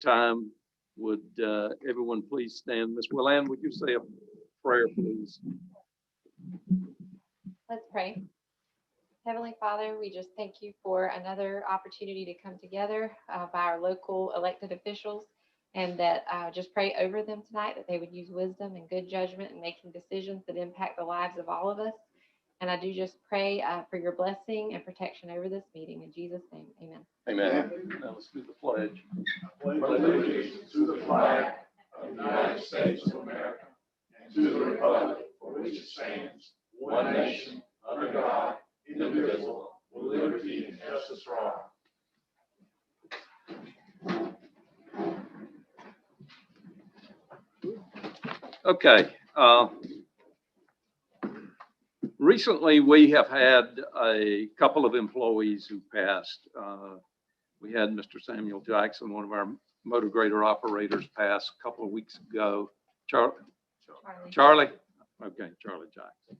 time, would everyone please stand? Ms. Willan, would you say a prayer, please? Let's pray. Heavenly Father, we just thank you for another opportunity to come together by our local elected officials, and that just pray over them tonight, that they would use wisdom and good judgment in making decisions that impact the lives of all of us. And I do just pray for your blessing and protection over this meeting. In Jesus' name, amen. Amen. Now let's do the pledge. Pledge allegiance to the flag of the United States of America and to the republic for which it stands, one nation, under God, indivisible, with liberty and justice for all. Okay. Recently, we have had a couple of employees who passed. We had Mr. Samuel Jackson, one of our motor grader operators, pass a couple of weeks ago. Charlie? Okay, Charlie Jackson.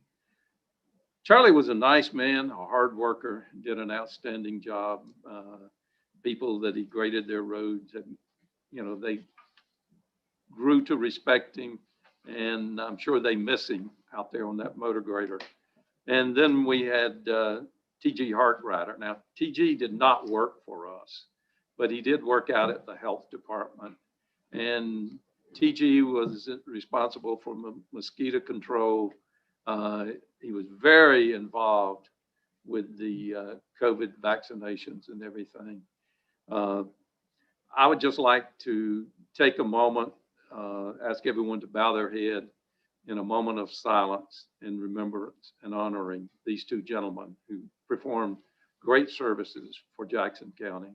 Charlie was a nice man, a hard worker, did an outstanding job. People that he graded their roads, and, they grew to respect him, and I'm sure they miss him out there on that motor grader. And then we had T.G. Hartrider. Now, T.G. did not work for us, but he did work out at the health department. And T.G. was responsible for mosquito control. He was very involved with the COVID vaccinations and everything. I would just like to take a moment, ask everyone to bow their head in a moment of silence in remembrance and honoring these two gentlemen who performed great services for Jackson County.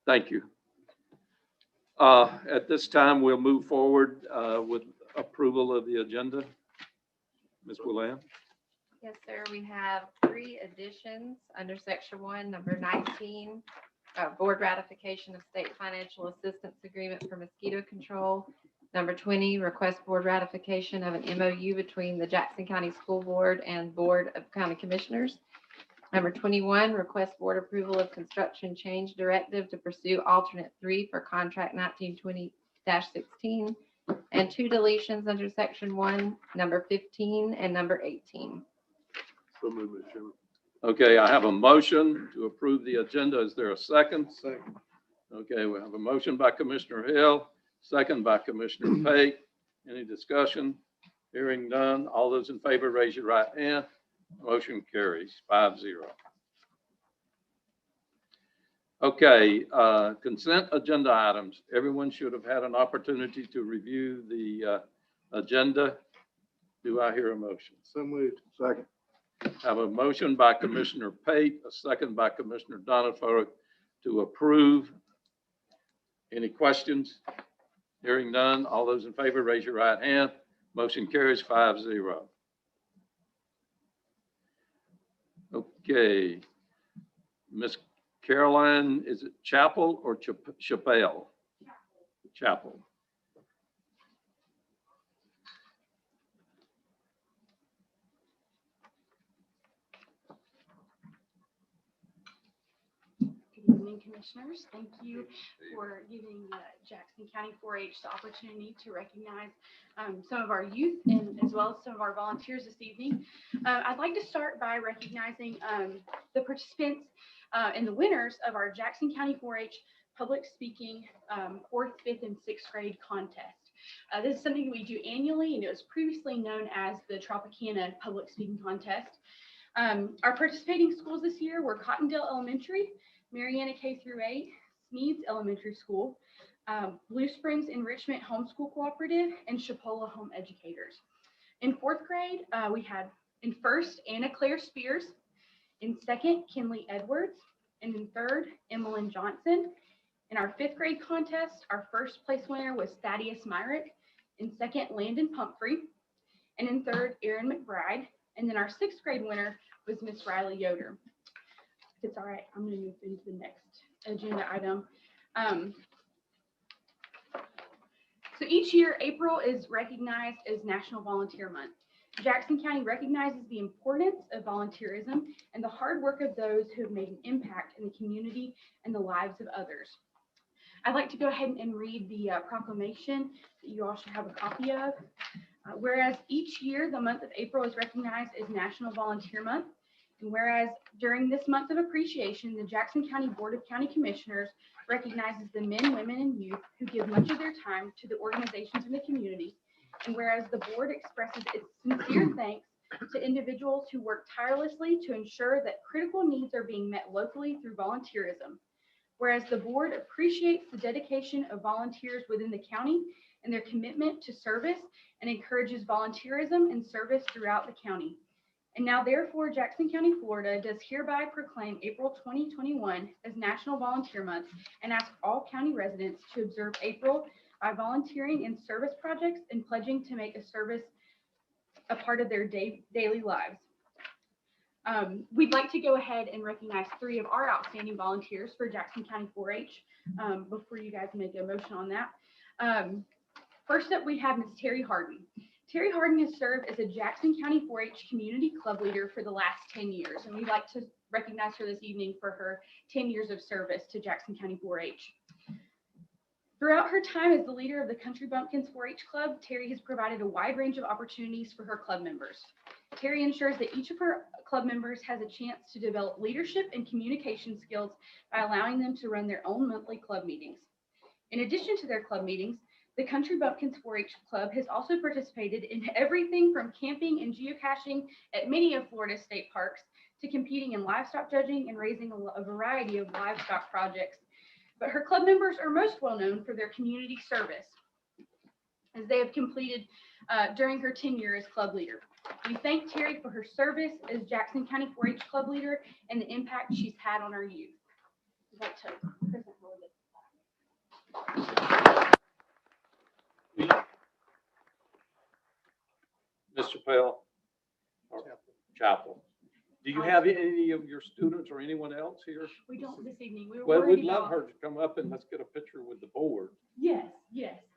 Thank you. At this time, we'll move forward with approval of the agenda. Ms. Willan? Yes, sir. We have 3 additions under section 1, number 19, board ratification of state financial assistance agreement for mosquito control. Number 20, request board ratification of an MOU between the Jackson County School Board and Board of County Commissioners. Number 21, request board approval of construction change directive to pursue alternate 3 for contract 1920-16, and 2 deletions under section 1, number 15 and number 18. So move, Mr. Chairman. Okay, I have a motion to approve the agenda. Is there a second? Second. Okay, we have a motion by Commissioner Hill, second by Commissioner Pate. Any discussion? Hearing none. All those in favor, raise your right hand. Motion carries 5-0. Okay, consent agenda items. Everyone should have had an opportunity to review the agenda. Do I hear a motion? So moved. Second. I have a motion by Commissioner Pate, a second by Commissioner Donafoe to approve. Any questions? Hearing none. All those in favor, raise your right hand. Motion carries 5-0. Okay. Miss Caroline, is it Chapel or Chappelle? Chapel. Good evening, Commissioners. Thank you for giving Jackson County 4-H the opportunity to recognize some of our youth and as well as some of our volunteers this evening. I'd like to start by recognizing the participants and the winners of our Jackson County 4-H public speaking 4th, 5th, and 6th grade contest. This is something we do annually, and it was previously known as the Tropicana Public Speaking Contest. Our participating schools this year were Cottondale Elementary, Mariana K-8, Sneeds Elementary School, Blue Springs Enrichment Homeschool Cooperative, and Chipotle Home Educators. In 4th grade, we had in 1st, Anna Claire Spears, in 2nd, Kinley Edwards, and in 3rd, Emmeline Johnson. In our 5th grade contest, our 1st place winner was Thaddeus Myrick, in 2nd, Landon Pumphrey, and in 3rd, Erin McBride, and then our 6th grade winner was Miss Riley Yoder. If it's all right, I'm going to move into the next agenda item. So each year, April is recognized as National Volunteer Month. Jackson County recognizes the importance of volunteerism and the hard work of those who have made an impact in the community and the lives of others. I'd like to go ahead and read the proclamation that you all should have a copy of. Whereas each year, the month of April is recognized as National Volunteer Month. And whereas during this month of appreciation, the Jackson County Board of County Commissioners recognizes the men, women, and youth who give much of their time to the organizations in the community. And whereas the board expresses its sincere thanks to individuals who work tirelessly to ensure that critical needs are being met locally through volunteerism. Whereas the board appreciates the dedication of volunteers within the county and their commitment to service and encourages volunteerism and service throughout the county. And now therefore, Jackson County, Florida does hereby proclaim April 2021 as National Volunteer Month and ask all county residents to observe April by volunteering in service projects and pledging to make a service a part of their daily lives. We'd like to go ahead and recognize 3 of our outstanding volunteers for Jackson County 4-H before you guys make a motion on that. First up, we have Ms. Terry Harden. Terry Harden has served as a Jackson County 4-H community club leader for the last 10 years, and we'd like to recognize her this evening for her 10 years of service to Jackson County 4-H. Throughout her time as the leader of the Country Bumpkins 4-H Club, Terry has provided a wide range of opportunities for her club members. Terry ensures that each of her club members has a chance to develop leadership and communication skills by allowing them to run their own monthly club meetings. In addition to their club meetings, the Country Bumpkins 4-H Club has also participated in everything from camping and geocaching at many of Florida's state parks to competing in livestock judging and raising a variety of livestock projects. But her club members are most well known for their community service, as they have completed during her tenure as club leader. We thank Terry for her service as Jackson County 4-H club leader and the impact she's had on our youth. I'd like to present her with Mr. Pell, or Chapel, do you have any of your students or anyone else here? We don't this evening. We were Well, worried we'd love about- her to come up and let's get a picture with the board. Yes,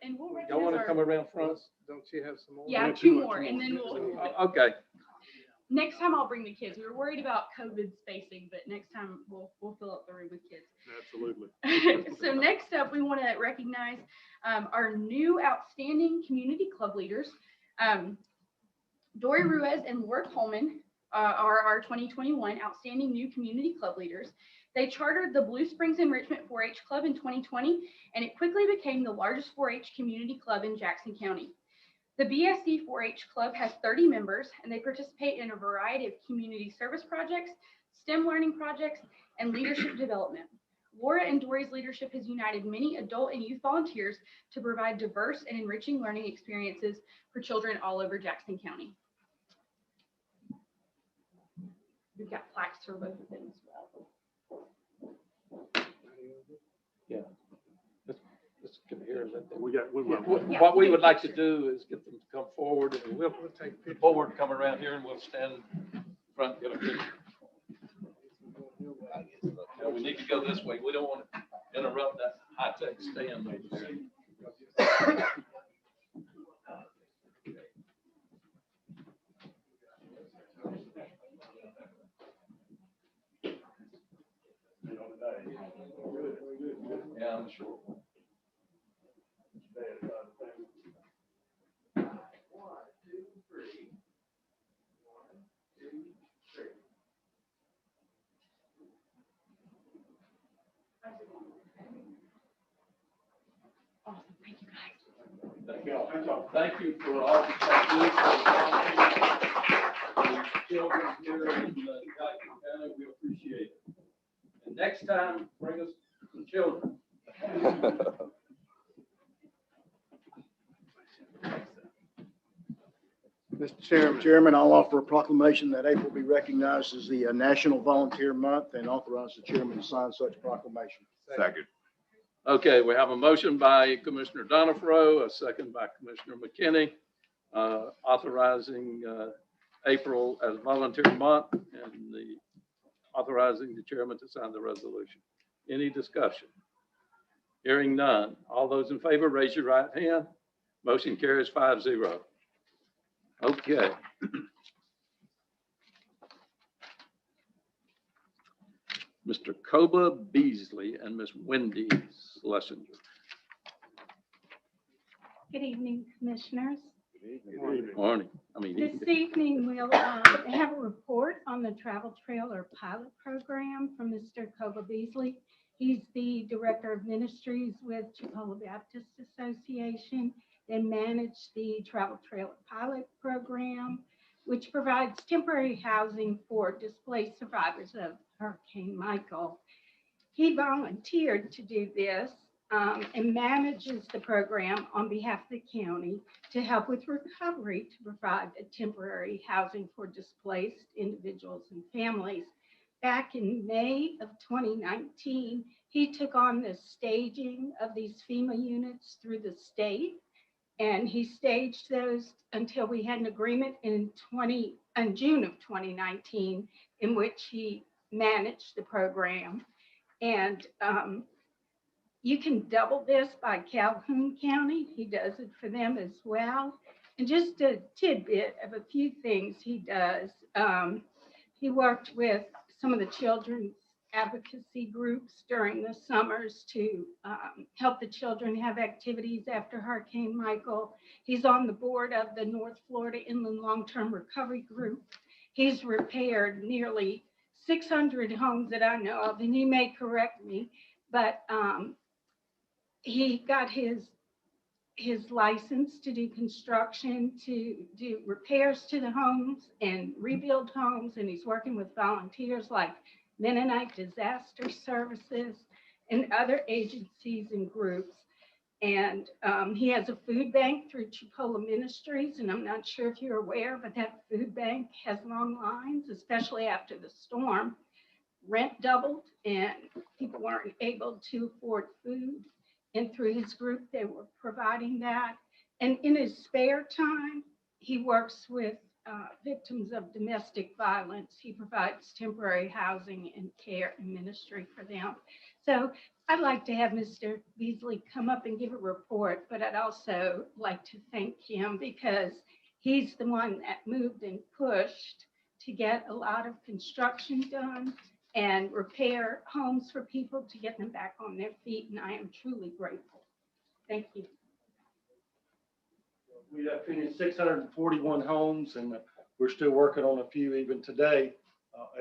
and we'll Y'all recognize want to our- come around front? Don't you have some more? Yeah, 2 more, and then we'll. Okay. Next time I'll bring the kids. We were worried about COVID spacing, but next time we'll fill up the room with kids. Absolutely. So next up, we want to recognize our new outstanding community club leaders. Dory Ruiz and Laura Coleman are our 2021 outstanding new community club leaders. They chartered the Blue Springs Enrichment 4-H Club in 2020, and it quickly became the largest 4-H community club in Jackson County. The BSC 4-H Club has 30 members, and they participate in a variety of community service projects, STEM learning projects, and leadership development. Laura and Dory's leadership has united many adult and youth volunteers to provide diverse and enriching learning experiences for children all over Jackson County. We've got plaques for both of them as well. Yeah. Let's come here and let them. Yeah, What we we'll would take a like to picture. do is get them to come forward and we'll take the board come around here and we'll stand front, and get a picture. Now, we need to go this way. We don't want to interrupt that high-tech stand over there. Yeah, I'm sure. Awesome, thank you guys. Thank you for all the children here in Jackson County. We appreciate it. And next time, bring us some children. Mr. Chairman, I'll offer a proclamation that April be recognized as the National Volunteer Month and authorize the chairman to sign such proclamation. Second. Okay, we have a motion by Commissioner Donifro, a second by Commissioner McKinney, authorizing April as Volunteer Month and authorizing the chairman to sign the resolution. Any discussion? Hearing none. All those in favor, raise your right hand. Motion carries 5-0. Okay. Mr. Koba Beasley and Miss Wendy Schlesinger. Good evening, Commissioners. Morning. This evening, we'll have a report on the travel trailer pilot program from Mr. Koba Beasley. He's the Director of Ministries with Chipotle Baptist Association. They manage the travel trailer pilot program, which provides temporary housing for displaced survivors of Hurricane Michael. He volunteered to do this and manages the program on behalf of the county to help with recovery to provide a temporary housing for displaced individuals and families. Back in May of 2019, he took on the staging of these FEMA units through the state, and he staged those until we had an agreement in June of 2019, in which he managed the program. And you can double this by Calhoun County. He does it for them as well. And just a tidbit of a few things he does. He worked with some of the children's advocacy groups during the summers to help the children have activities after Hurricane Michael. He's on the board of the North Florida Inland Long-Term Recovery Group. He's repaired nearly 600 homes that I know of, and he may correct me, but he got his license to do construction, to do repairs to the homes and rebuild homes. And he's working with volunteers like Mennonite Disaster Services and other agencies and groups. And he has a food bank through Chipotle Ministries. And I'm not sure if you're aware, but that food bank has long lines, especially after the storm. Rent doubled and people weren't able to afford food. And through his group, they were providing that. And in his spare time, he works with victims of domestic violence. He provides temporary housing and care and ministry for them. So I'd like to have Mr. Beasley come up and give a report, but I'd also like to thank him because he's the one that moved and pushed to get a lot of construction done and repair homes for people to get them back on their feet. And I am truly grateful. Thank you. We have finished 641 homes, and we're still working on a few even today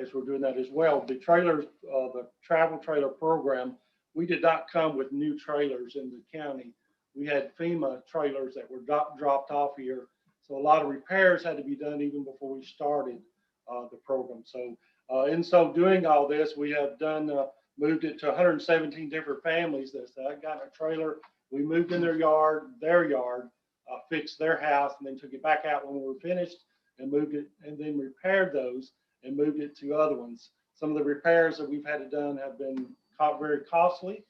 as we're doing that as well. The trailers, the travel trailer program, we did not come with new trailers in the county. We had FEMA trailers that were dropped off here. So a lot of repairs had to be done even before we started the program. So in so doing all this, we have done, moved it to 117 different families that got a trailer. We moved in their yard, fixed their house, and then took it back out when we were finished and moved it, and then repaired those and moved it to other ones. Some of the repairs that we've had to done have been very costly.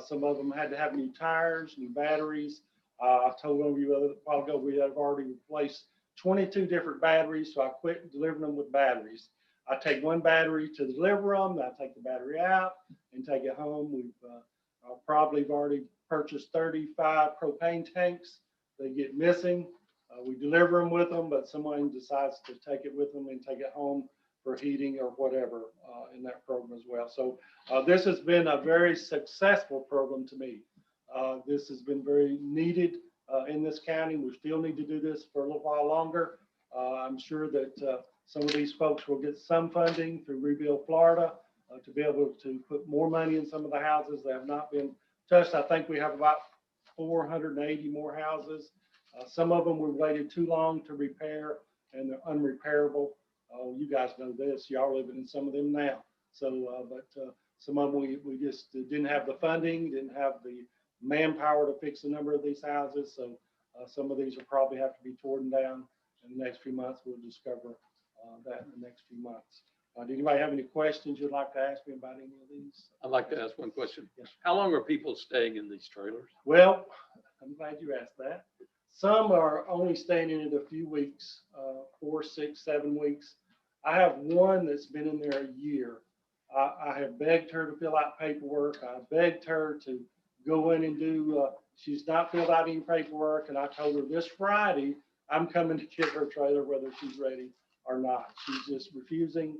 Some of them had to have new tires, new batteries. I told one of you a while ago we have already replaced 22 different batteries, so I quit delivering them with batteries. I take one battery to deliver them, I take the battery out and take it home. We've probably already purchased 35 propane tanks. They get missing. We deliver them with them, but someone decides to take it with them and take it home for heating or whatever in that program as well. So this has been a very successful program to me. This has been very needed in this county. We still need to do this for a little while longer. I'm sure that some of these folks will get some funding through Rebuild Florida to be able to put more money in some of the houses that have not been touched. I think we have about 480 more houses. Some of them we waited too long to repair and they're unrepairable. You guys know this, y'all living in some of them now. So, but some of them we just didn't have the funding, didn't have the manpower to fix a number of these houses. So some of these will probably have to be torn down in the next few months. We'll discover that in the next few months. Did anybody have any questions you'd like to ask me about any of these? I'd like to ask one question. Yes. How long are people staying in these trailers? Well, I'm glad you asked that. Some are only staying in it a few weeks, 4, 6, 7 weeks. I have one that's been in there a year. I have begged her to fill out paperwork. I begged her to go in and do, She's not filled out any paperwork, and I told her this Friday, I'm coming to get her trailer whether she's ready or not. She's just refusing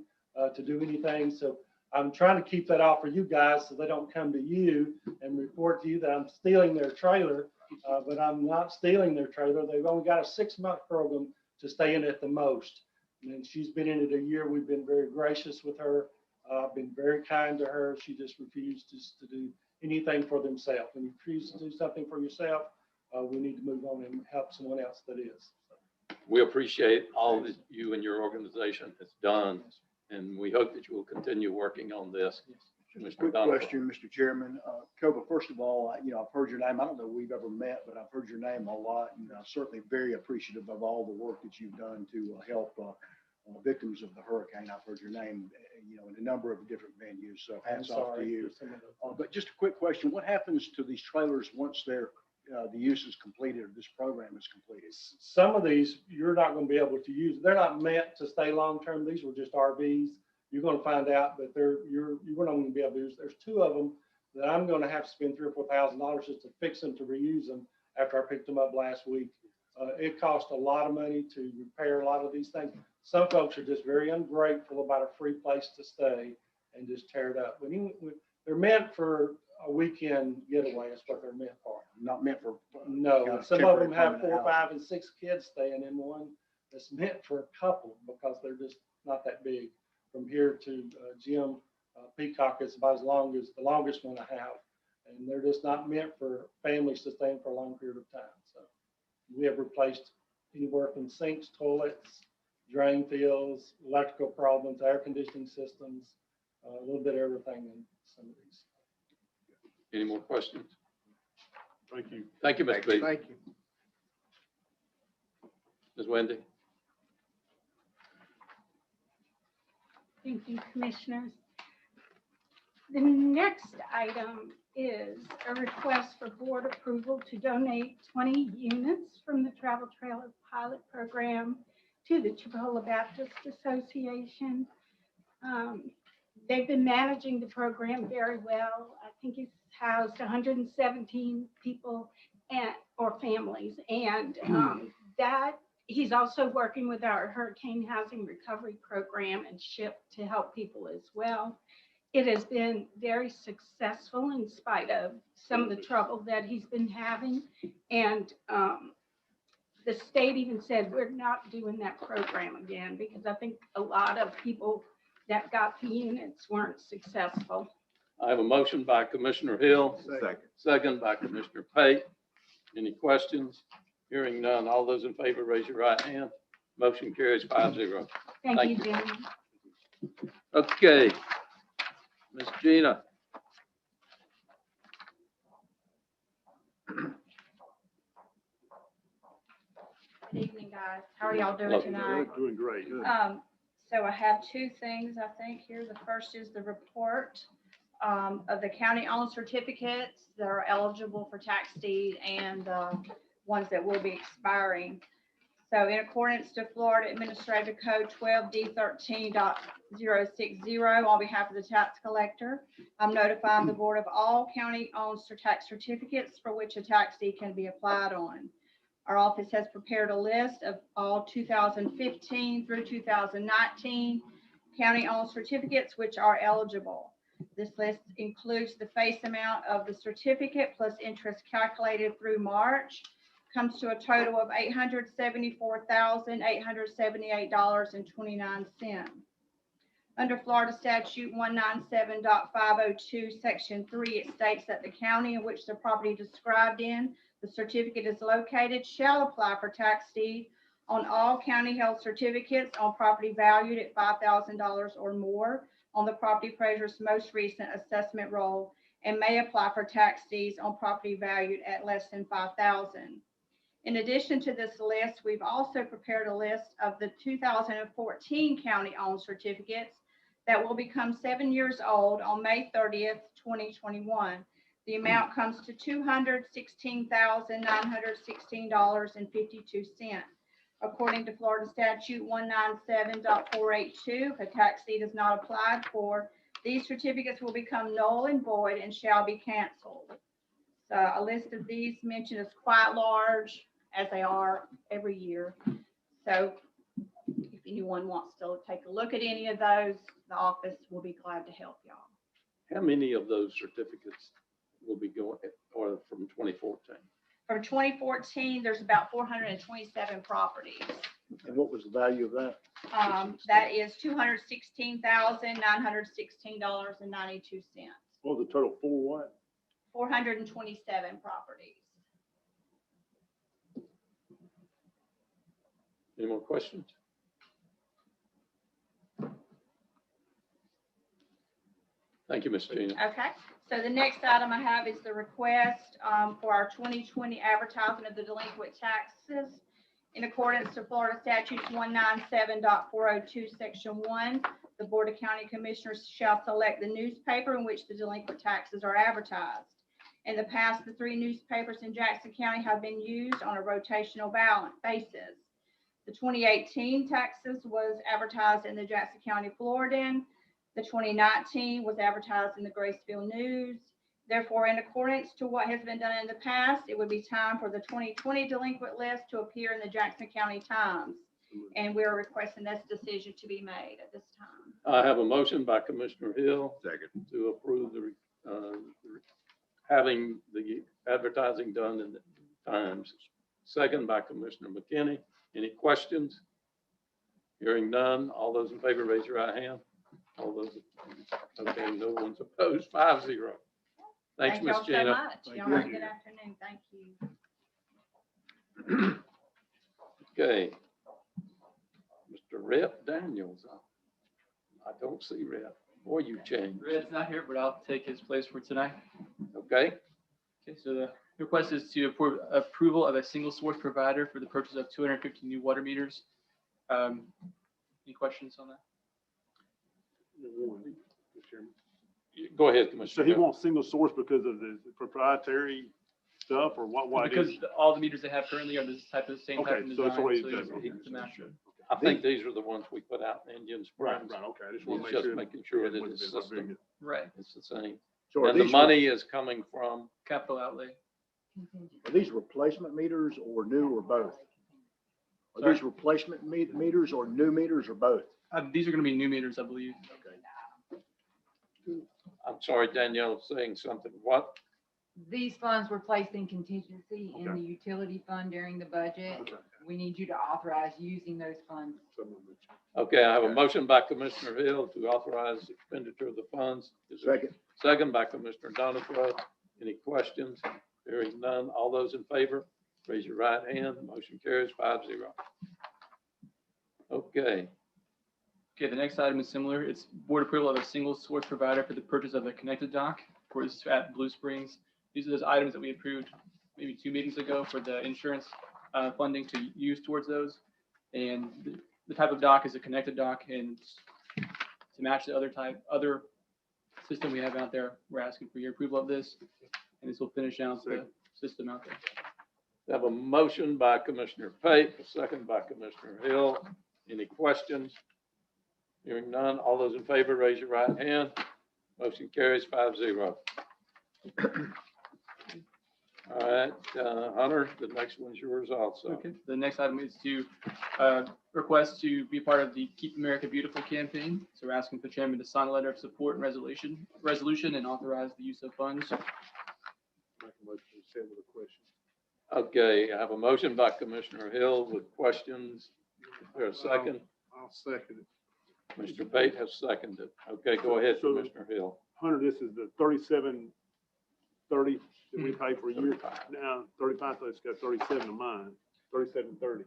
to do anything. So I'm trying to keep that out for you guys so they don't come to you and report to you that I'm stealing their trailer. But I'm not stealing their trailer. They've only got a 6-month program to stay in at the most. And she's been in it a year. We've been very gracious with her. Been very kind to her. She just refuses to do anything for themselves. When you refuse to do something for yourself, we need to move on and help someone else that is. We appreciate all that you and your organization has done, and we hope that you will continue working on this. Just a Mr. quick Donovan. question, Mr. Chairman. Koba, first of all, I've heard your name. I don't know if we've ever met, but I've heard your name a lot, and certainly very appreciative of all the work that you've done to help victims of the hurricane. I've heard your name, in a number of different venues, so I'm hats off to sorry you. for some of the- But just a quick question, what happens to these trailers once the use is completed, or this program is completed? Some of these, you're not going to be able to use. They're not meant to stay long-term. These were just RVs. You're going to find out that you're not going to be able to use. There's 2 of them that I'm going to have to spend $3,000 or $4,000 just to fix them, to reuse them after I picked them up last week. It cost a lot of money to repair a lot of these things. Some folks are just very ungrateful about a free place to stay and just tear it up. They're meant for a weekend getaway. That's what they're meant for. Not meant for. No, kind of some of them temporary have 4, permanent 5, and 6 kids staying in one that's meant for a couple because they're just not that big. From here to Jim Peacock is about as long as the longest one I have. And they're just not meant for families to stay in for a long period of time. So we have replaced anywhere from sinks, toilets, drain fields, electrical problems, air conditioning systems, a little bit of everything in some of these. Any more questions? Thank you. Thank you, Mr. Beasley. Thank you. Ms. Wendy? Thank you, Commissioners. The next item is a request for board approval to donate 20 units from the Travel Trailer Pilot Program to the Chipotle Baptist Association. They've been managing the program very well. I think it's housed 117 people or families, and that he's also working with our Hurricane Housing Recovery Program and SHIP to help people as well. It has been very successful in spite of some of the trouble that he's been having. And the state even said, we're not doing that program again, because I think a lot of people that got the units weren't successful. I have a motion by Commissioner Hill, Second. second by Commissioner Pate. Any questions? Hearing none. All those in favor, raise your right hand. Motion carries 5-0. Thank Thank you, you. gentlemen. Okay. Ms. Gina? Good evening, guys. How are y'all doing Hello. tonight? Doing great. So I have 2 things, I think, here. The first is the report of the county-owned certificates that are eligible for tax deed and ones that will be expiring. So in accordance to Florida Administrative Code 12D13.060, on behalf of the tax collector, I'm notifying the board of all county-owned tax certificates for which a tax deed can be applied on. Our office has prepared a list of all 2015 through 2019 county-owned certificates which are eligible. This list includes the face amount of the certificate plus interest calculated through March, comes to a total of $874,878.29. Under Florida Statute 197.502, Section 3, it states that the county in which the property described in the certificate is located shall apply for tax deed on all county-held certificates on property valued at $5,000 or more on the property appraiser's most recent assessment roll, and may apply for tax deeds on property valued at less than $5,000. In addition to this list, we've also prepared a list of the 2014 county-owned certificates that will become 7 years old on May 30th, 2021. The amount comes to $216,916.52. According to Florida Statute 197.482, if a tax deed is not applied for, these certificates will become null and void and shall be canceled. A list of these mentioned is quite large, as they are every year. So if anyone wants to take a look at any of those, the office will be glad to help y'all. How many of those certificates will be going, or from 2014? From 2014, there's about 427 properties. And what was the value of that? That is $216,916.92. What was the total for what? 427 properties. Any more questions? Thank you, Ms. Gina. Okay, so the next item I have is the request for our 2020 advertising of the delinquent taxes. In accordance to Florida statutes 197.402, section 1, the Board of County Commissioners shall select the newspaper in which the delinquent taxes are advertised. In the past, the 3 newspapers in Jackson County have been used on a rotational basis. The 2018 taxes was advertised in the Jackson County Floridan. The 2019 was advertised in the Graceville News. Therefore, in accordance to what has been done in the past, it would be time for the 2020 delinquent list to appear in the Jackson County Times. And we're requesting this decision to be made at this time. I have a motion by Commissioner Hill. Second. To approve having the advertising done in the Times. Second by Commissioner McKinney. Any questions? Hearing none. All those in favor, raise your right hand. All those, okay, no one's opposed. 5-0. Thanks, Ms. y'all so Gina. much. Y'all have a good afternoon. Thank you. Okay. Mr. Rhett Daniels. I don't see Rhett. Boy, you changed. Red's not here, but I'll take his place for tonight. Okay. Okay, so the request is to approval of a single source provider for the purchase of 250 new water meters. Any questions on that? Go ahead, So Commissioner. he Hill. wants single source because of the proprietary stuff or what it Because is? all the meters they have currently are this type of same type Okay, of so design. that's the way it so does. you need to match it. I think these are the ones we put out in Indian Right, Springs. right, okay. I just want It's to make just sure. making sure that wouldn't it's be a system. big- Right, It's the same. So are And the these, money is coming from, capital outlay. are these replacement meters or new or both? Are Sorry? these replacement meters or new meters or both? These are going to be new meters, I believe. I'm sorry, Danielle, saying something. What? These funds were placed in contingency in Okay. the utility fund during the budget. Okay. We need you to authorize using those funds. Okay, I have a motion by Commissioner Hill to authorize expenditure of the funds. Is there- Second. Second by Commissioner Donifro. Any questions? Hearing none. All those in favor, raise your right hand. Motion carries 5-0. Okay, Okay, the next item is similar. It's board approval of a single source provider for the purchase of a connected dock for this at Blue Springs. These are those items that we approved maybe 2 meetings ago for the insurance funding to use towards those. And the type of dock is a connected dock, and to match the other system we have out there, we're asking for your approval of this, and this will finish out the system out there. I have a motion by Commissioner Pate, a second by Commissioner Hill. Any questions? Hearing none. All those in favor, raise your right hand. Motion carries 5-0. All right, Hunter, the next one's yours also. Okay, the next item is to request to be part of the Keep America Beautiful campaign. So we're asking the chairman to sign a letter of support and resolution and authorize the use of funds. Make a motion to send with a question. Okay, I have a motion by Commissioner Hill with questions. Is there a second? I'll second it. Mr. Pate has seconded. Okay, go ahead, So- Commissioner Hill. Hunter, this is the 3730 that we pay for a year. 35. Now, 35, so it's got 37 of mine, 3730.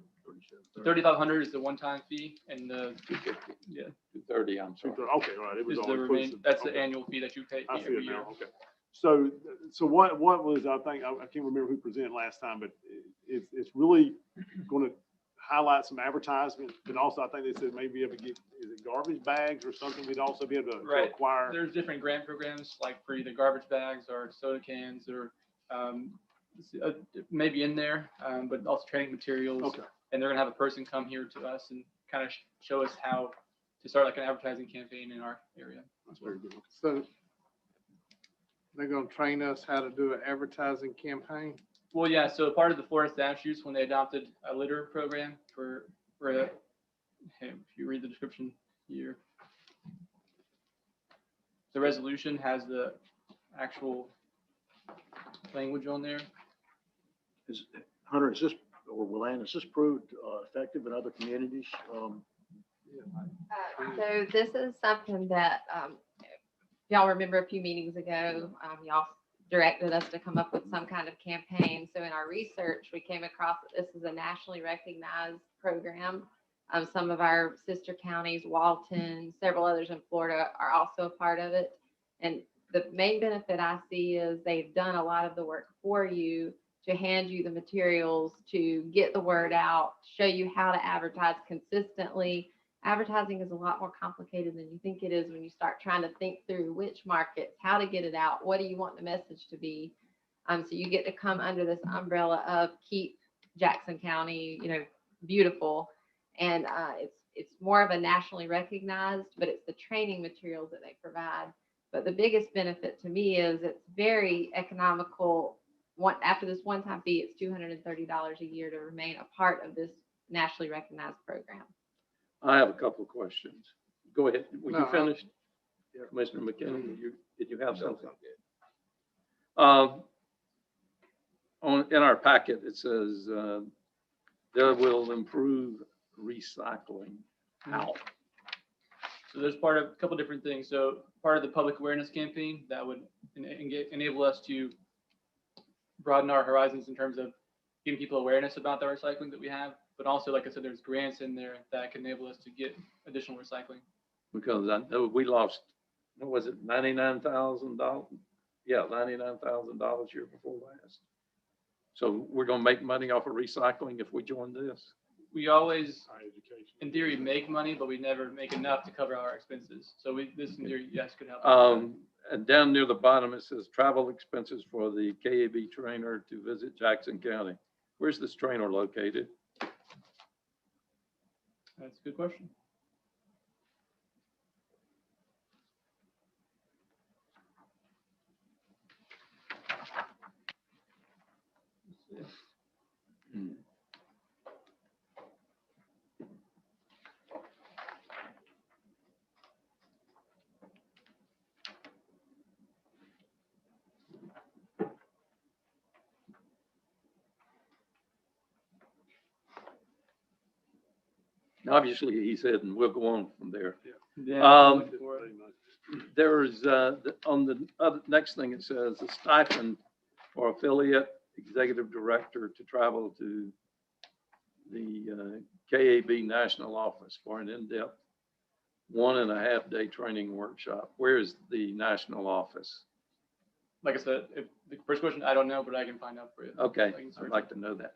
3,500 is the one-time fee, and the 250, yeah 230, I'm sorry. Okay, all right, it was is all the remain. inclusive. That's the Okay. annual fee that you pay I see every it year. now, okay. So what was, I think, I can't remember who presented last time, but it's really going to highlight some advertisement, but also I think they said maybe able to get, is it garbage bags or something? We'd also be able to Right. acquire. There's different grant programs, like for either garbage bags or soda cans or maybe in there, but also training materials. Okay. And they're gonna have a person come here to us and kind of show us how to start like an advertising campaign in our area. That's very good. So They're gonna train us how to do an advertising campaign. Well, yeah, so part of the Florida statutes, when they adopted a litter program hey, if you read the description here, the resolution has the actual language on there. Hunter, is this, or Willan, is this proved effective in other communities? So this is something that, y'all remember a few meetings ago, y'all directed us to come up with some kind of campaign. So in our research, we came across that this is a nationally recognized program. Some of our sister counties, Walton, several others in Florida are also a part of it. And the main benefit I see is they've done a lot of the work for you to hand you the materials, to get the word out, show you how to advertise consistently. Advertising is a lot more complicated than you think it is when you start trying to think through which markets, how to get it out, what do you want the message to be. So you get to come under this umbrella of keep Jackson County, beautiful. And it's more of a nationally recognized, but it's the training materials that they provide. But the biggest benefit to me is it's very economical. After this one-time fee, it's $230 a year to remain a part of this nationally recognized program. I have a couple of questions. Go ahead. Were you No, finished? Commissioner McKinney, did you have something? In our packet, it says, there will improve recycling. How? So there's a couple different things. So part of the public awareness campaign that would enable us to broaden our horizons in terms of giving people awareness about the recycling that we have. But also, like I said, there's grants in there that can enable us to get additional recycling. Because I know we lost, what was it, $99,000? Yeah, $99,000 year before last. So we're gonna make money off of recycling if we join this? We always, in theory, make money, but we never make enough to cover our expenses. So this, in theory, yes, could help. And down near the bottom, it says travel expenses for the KAB trainer to visit Jackson County. Where's this trainer located? That's a good question. Obviously, he said, and we'll go on from there. Yeah. There's, on the next thing, it says a stipend for affiliate executive director to travel to the KAB national office for an in-depth 1.5 day training workshop. Where is the national office? Like I said, if the first question, I don't know, but I can find out for you. Okay, I can search I'd like to know that.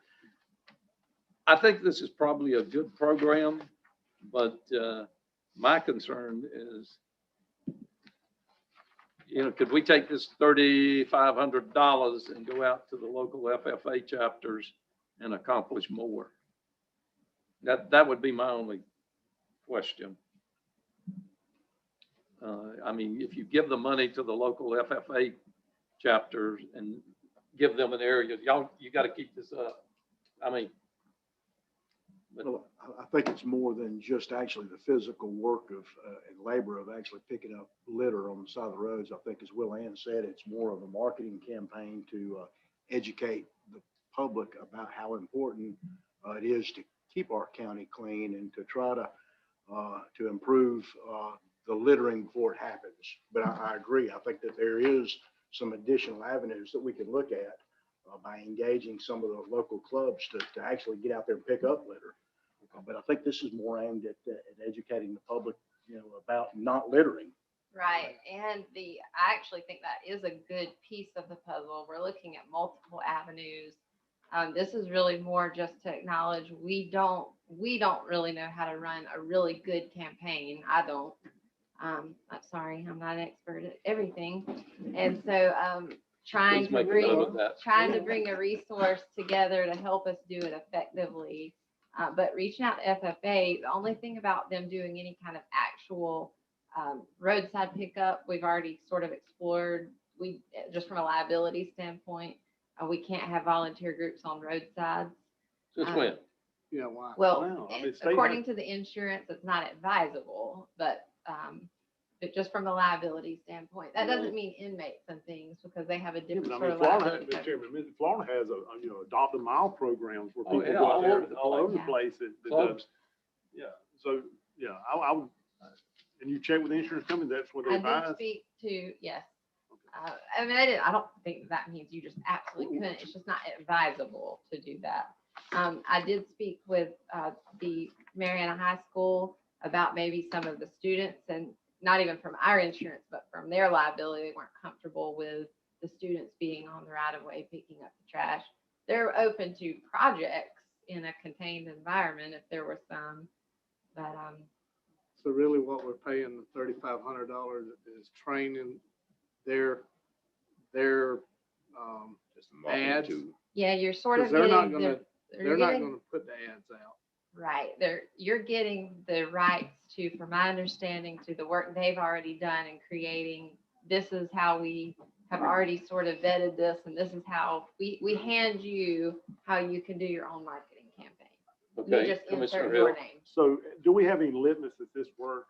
I think this is probably a good program, but my concern is, could we take this $3,500 and go out to the local FFA chapters and accomplish more? That would be my only question. I mean, if you give the money to the local FFA chapters and give them an area, you got to keep this up. I mean, Well, I think it's more than just actually the physical work of and labor of actually picking up litter on the side of the roads. I think, as Will Ann said, it's more of a marketing campaign to educate the public about how important it is to keep our county clean and to try to improve the littering before it happens. But I agree. I think that there is some additional avenues that we can look at by engaging some of the local clubs to actually get out there and pick up litter. But I think this is more aimed at educating the public, about not littering. Right. And I actually think that is a good piece of the puzzle. We're looking at multiple avenues. This is really more just to acknowledge we don't really know how to run a really good campaign. I don't. I'm sorry, I'm not an expert at everything. And so trying please make a note of that. to bring a resource together to help us do it effectively. But reaching out to FFA, the only thing about them doing any kind of actual roadside pickup, we've already sort of explored just from a liability standpoint, we can't have volunteer groups on roadsides. Since when? Yeah, why? Well, I mean, state according has- to the insurance, it's not advisable, but just from a liability standpoint, that doesn't mean inmates and things because they have a Yeah, different but I sort mean, of Florida, liability. Mr. coverage. Chairman, Florida has adopt a mile programs where Oh, people yeah, go all out over there, the all over the place. place that Clubs. does. Yeah, so, yeah, I would, and you check with the insurance company, that's what they I did advise? speak to, yes. I mean, I don't think that means you just absolutely couldn't. It's just not advisable to do that. I did speak with the Mariana High School about maybe some of the students and not even from our insurance, but from their liability, they weren't comfortable with the students being on the right of way, picking up the trash. They're open to projects in a contained environment if there were some, but, So really what we're paying the $3,500 is training their, Just a marketing ads. tool. yeah, you're sort of Because they're not getting gonna, the, they're not gonna put the ads out. right, you're getting the rights to, from my understanding, to the work they've already done in creating, this is how we have already sort of vetted this, and this is how, we hand you how you can do your own marketing campaign. You Okay, just Commissioner insert Hill. your name. So do we have any litmus that this works?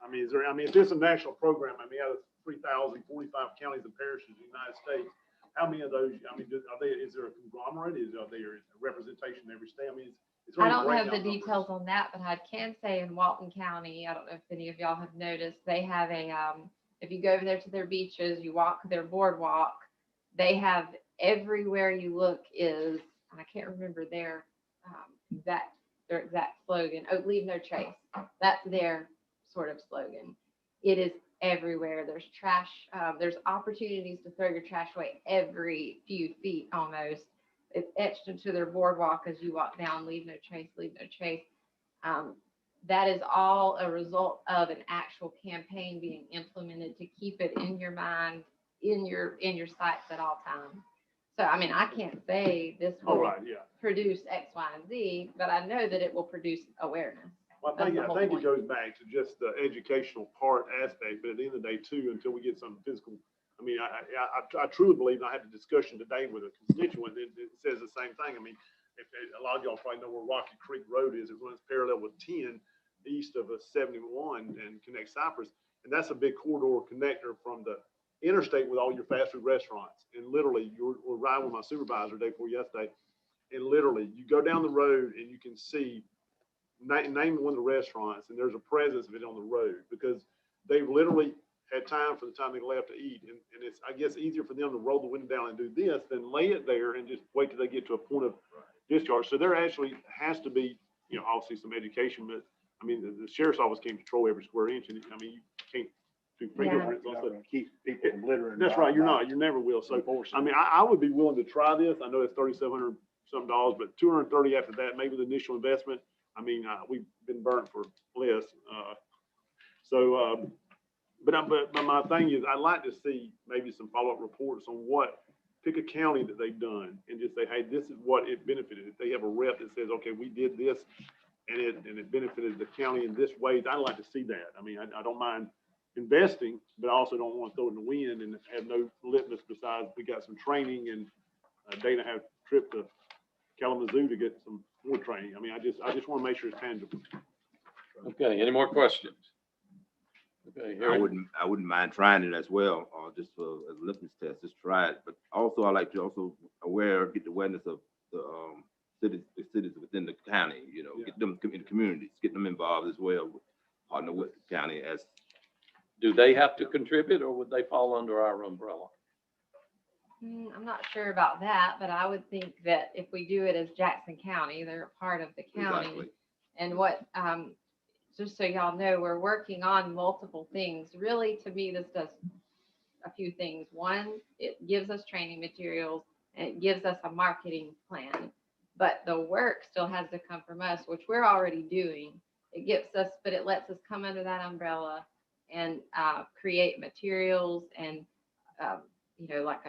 I mean, if it's a national program, I mean, out of 3,045 counties and parishes in the United States, how many of those, I mean, is there a conglomerate? Are there representation in every state? I mean, is there I any don't have the breakdown numbers? details on that, but I can say in Walton County, I don't know if any of y'all have noticed, they have a, if you go over there to their beaches, you walk their boardwalk, they have everywhere you look is, and I can't remember their exact slogan, oh, leave no trace. That's their sort of slogan. It is everywhere. There's trash, there's opportunities to throw your trash away every few feet almost. It's etched into their boardwalk as you walk down, leave no trace, leave no trace. That is all a result of an actual campaign being implemented to keep it in your mind, in your sights at all times. So, I mean, I can't say this All will right, yeah. produce X, Y, and Z, but I know that it will produce awareness. Well, That's the I whole think point. it goes back to just the educational part aspect, but at the end of the day too, until we get some physical, I mean, I truly believe, and I had a discussion today with a constituent, it says the same thing. I mean, if a lot of y'all probably know where Rocky Creek Road is, it runs parallel with 10 east of a 71 and connects Cypress. And that's a big corridor connector from the interstate with all your fast food restaurants. And literally, we're riding with my supervisor day before yesterday, and literally you go down the road and you can see, name one of the restaurants, and there's a presence of it on the road because they've literally had time for the time they left to eat. And it's, I guess, easier for them to roll the window down and do this than lay it there and just wait till they get to a point of discharge. So there actually has to be, obviously some education, but I mean, the sheriff's office can't control every square inch. And I mean, you can't do fingerprints You're on not stuff. gonna keep people from littering. That's right. You're not. You never will. So, Enforcing I mean, I would be willing to try this. I know it's $3,700 some dollars, but $230 after that, maybe the initial investment. I mean, we've been burnt for less. But my thing is, I'd like to see maybe some follow-up reports on pick a county that they've done and just say, hey, this is what it benefited. If they have a rep that says, okay, we did this and it benefited the county in this way, I'd like to see that. I mean, I don't mind investing, but I also don't want to throw it in the wind and have no litmus besides we got some training and a day and a half trip to Kalamazoo to get some more training. I mean, I just want to make sure it's tangible. Okay, any more questions? Okay, I here, wouldn't mind trying it as well, or just for a litmus test, just try it. But also, I like to also get the awareness of the cities within the county. Get them in the communities, get them involved as well, partner with the county as. do they have to contribute or would they fall under our umbrella? I'm not sure about that, but I would think that if we do it as Jackson County, they're a part of the county. Exactly. And just so y'all know, we're working on multiple things. Really, to me, this does a few things. One, it gives us training materials and it gives us a marketing plan, but the work still has to come from us, which we're already doing. But it lets us come under that umbrella and create materials and, like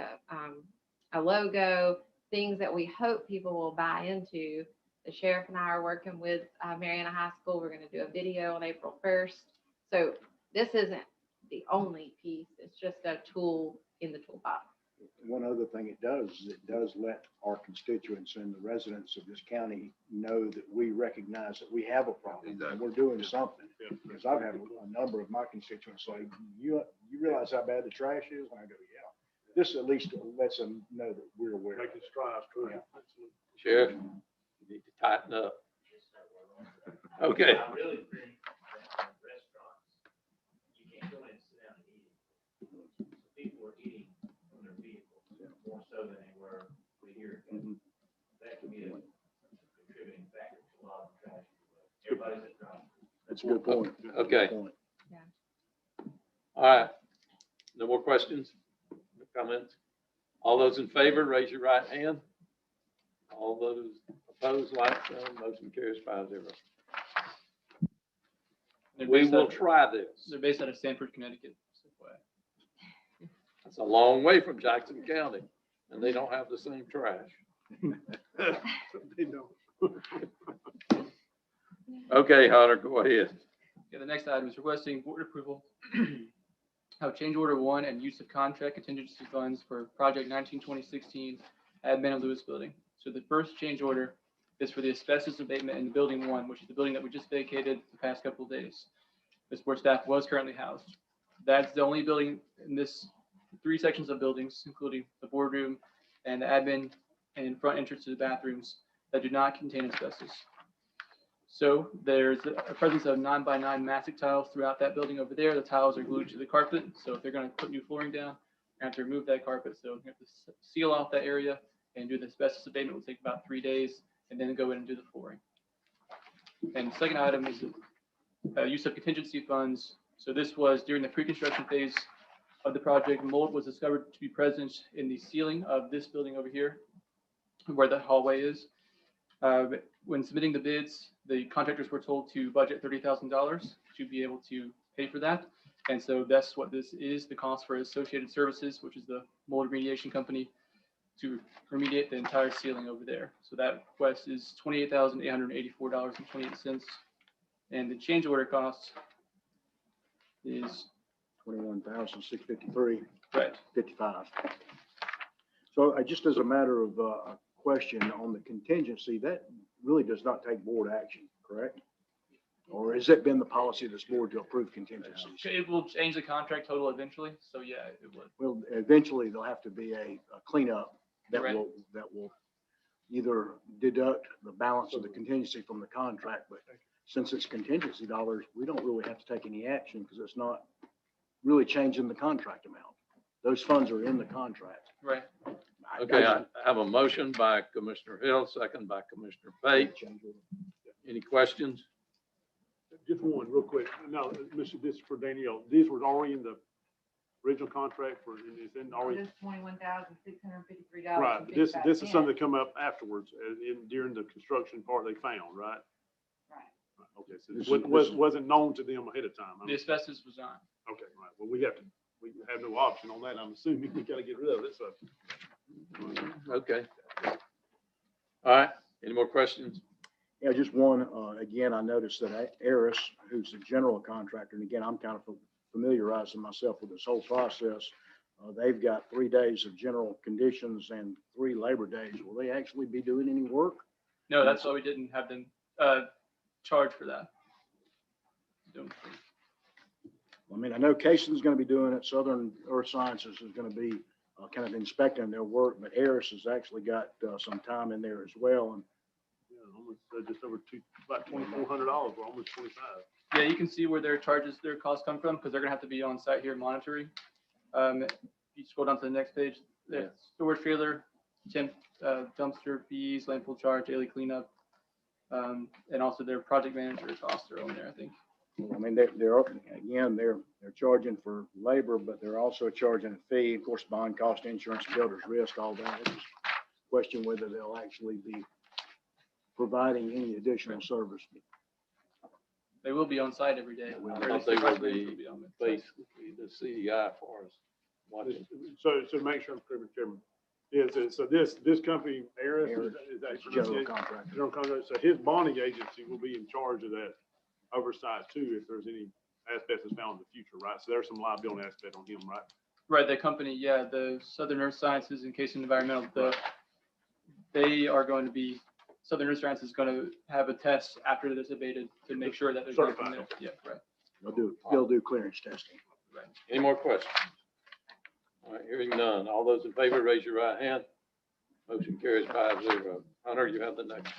a logo, things that we hope people will buy into. The sheriff and I are working with Mariana High School. We're going to do a video on April 1st. So this isn't the only piece. It's just a tool in the toolbox. One other thing it does is it does let our constituents and the residents of this county know that we recognize that we have a problem and Exactly. we're doing something. Because I've had a number of my constituents say, you realize how bad the trash is? And I go, yeah. This at least lets them know that we're aware. Making strides, correct. Sheriff, you need to tighten up. Okay. I really think that restaurants, you can't go in and sit down and eat. People are eating from their vehicles more so than they were a year ago. That could be a contributing factor to a lot of trash. Everybody's at drive. That's a good point. Okay. Good point. All right. No more questions? No comments? All those in favor, raise your right hand. All those opposed, like sign. Motion carries 5-0. They're We based will out- try this. They're based out of Sanford, Connecticut. It's a long way from Jackson County, and they don't have the same trash. They don't. Okay, Hunter, go ahead. Okay, the next item is requesting board approval of change order 1 and use of contract contingency funds for project 19-2016 admin of Lewis Building. So the first change order is for the asbestos abatement in building 1, which is the building that we just vacated the past couple of days. This board staff was currently housed. That's the only building in this 3 sections of buildings, including the boardroom and the admin and front entrance to the bathrooms, that do not contain asbestos. So there's a presence of 9x9 mastic tiles throughout that building over there. The tiles are glued to the carpet. So if they're going to put new flooring down, they have to remove that carpet. So you have to seal off that area and do the asbestos abatement. It will take about 3 days, and then go in and do the flooring. And the second item is use of contingency funds. So this was during the pre-construction phase of the project. Mold was discovered to be present in the ceiling of this building over here, where the hallway is. When submitting the bids, the contractors were told to budget $30,000 to be able to pay for that. And so that's what this is, the cost for Associated Services, which is the mold remediation company, to remediate the entire ceiling over there. So that request is $28,884.28. And the change order cost is, 21,653. right, 55. So just as a matter of a question on the contingency, that really does not take board action, correct? Or has it been the policy of this board to approve contingencies? it will change the contract total eventually. So yeah, it would. Well, eventually there'll have to be a cleanup that Right. will either deduct the balance of the contingency from the contract, but since it's contingency dollars, we don't really have to take any action because it's not really changing the contract amount. Those funds are in the contract. Right. Okay, I have a motion by Commissioner Hill, second by Commissioner Pate. Any questions? Just one, real quick. No, this is for Danielle. These were already in the original contract for, it's in already. Just $21,653. Right, but this is something that come up afterwards, during the construction part they found, right? Right. Okay, so This it is- wasn't known to them ahead of time. The asbestos was on. Okay, right. Well, we have no option on that. I'm assuming we gotta get rid of it, so. Okay. All right, any more questions? Yeah, just one, again, I noticed that Aris, who's the general contractor, and again, I'm kind of familiarizing myself with this whole process. They've got 3 days of general conditions and 3 labor days. Will they actually be doing any work? No, that's why we didn't have them charge for that. I mean, I know Cason's gonna be doing it, Southern Earth Sciences is gonna be kind of inspecting their work, but Aris has actually got some time in there as well. And Yeah, almost, just over about $2,400, or almost 25. Yeah, you can see where their costs come from, because they're gonna have to be on site here monitoring. If you scroll down to the next page, the Yeah. storage trailer, temp, dumpster fees, landfill charge, daily cleanup, and also their project manager costs are on there, I think. I mean, they're charging for labor, but they're also charging a fee, of course, bond cost, insurance, builder's risk, all that. It's just a question whether they'll actually be providing any additional service. They will be on site every day. Well, I Or thought at least they the will project manager be on site. basically the CDI for us. Watching. So to make sure I'm clear, Mr. Chairman, so this company, Aris, Aris, is actually. General contractor. General contractor, so his bonding agency will be in charge of that oversight too, if there's any asbestos found in the future, right? So there's some liability aspect on him, right? Right, the company, yeah, the Southern Earth Sciences and Case Environmental, they are going to be, Southern Earth Sciences is going to have a test after this abated to make sure that there's nothing there. Certified. Yeah, right. They'll do clearance testing. Any more questions? All right, hearing none. All those in favor, raise your right hand. Motion carries 5-0. Hunter, you have the next.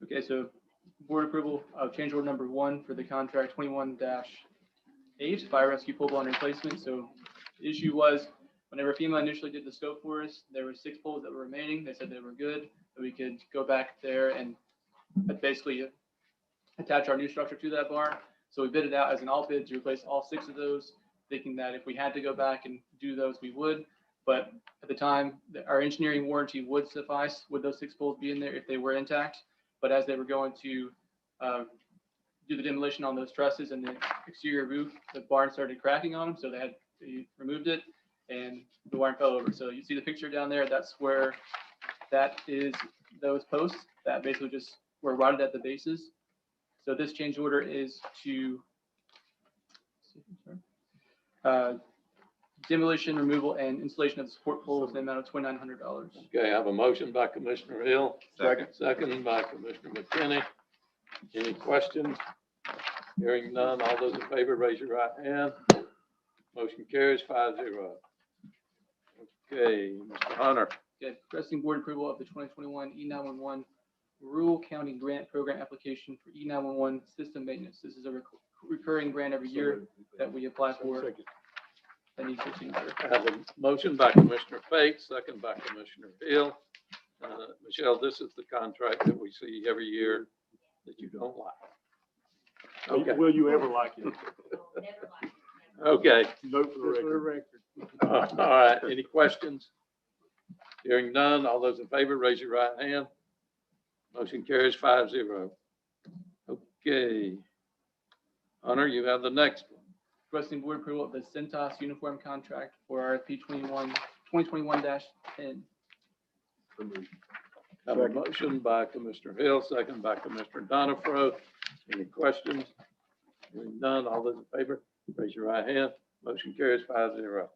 Okay, so board approval of change order number 1 for the contract 21-8 fire rescue pole barn replacement. So the issue was whenever FEMA initially did the scope for us, there were 6 poles that were remaining. They said they were good, that we could go back there and basically attach our new structure to that barn. So we bid it out as an all bid to replace all 6 of those, thinking that if we had to go back and do those, we would. But at the time, our engineering warranty would suffice with those 6 poles be in there if they were intact. But as they were going to do the demolition on those trusses and the exterior roof, the barn started cracking on them, so they removed it and the barn fell over. So you see the picture down there, that's where that is, those posts that basically just were rotted at the bases. So this change order is to demolition, removal, and installation of the support poles in the amount of $2,900. Okay, I have a motion by Commissioner Hill. Second. Second by Commissioner McKinney. Any questions? Hearing none. All those in favor, raise your right hand. Motion carries 5-0. Okay, Mr. Hunter. Okay, requesting board approval of the 2021 E911 Rural County Grant Program application for E911 system maintenance. This is a recurring grant every year that we apply for. That needs your signature. I have a motion by Commissioner Fate, second by Commissioner Hill. Michelle, this is the contract that we see every year that you don't like. Okay. Will you ever like it? Okay. Note for the record. All right. Any questions? Hearing none. All those in favor, raise your right hand. Motion carries 5-0. Okay. Hunter, you have the next one. Requesting board approval of the Centos uniform contract for RFP 2021-10. Have a motion by Commissioner Hill, second by Commissioner Donifro. Any questions? Hearing none. All those in favor, raise your right hand. Motion carries 5-0.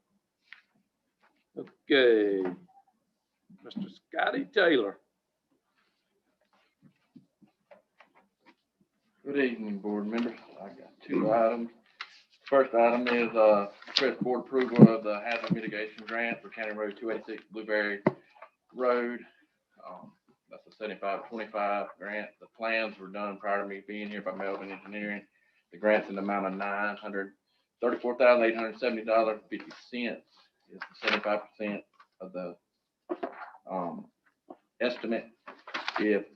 Okay. Mr. Scotty Taylor. Good evening, board members. I got 2 items. First item is request board approval of the hazard mitigation grant for County Road 286 Blueberry Road. That's a 75-25 grant. The plans were done prior to me being here by Melvin Engineering. The grant's in the amount of $934,870.50. It's 75% of the estimate. If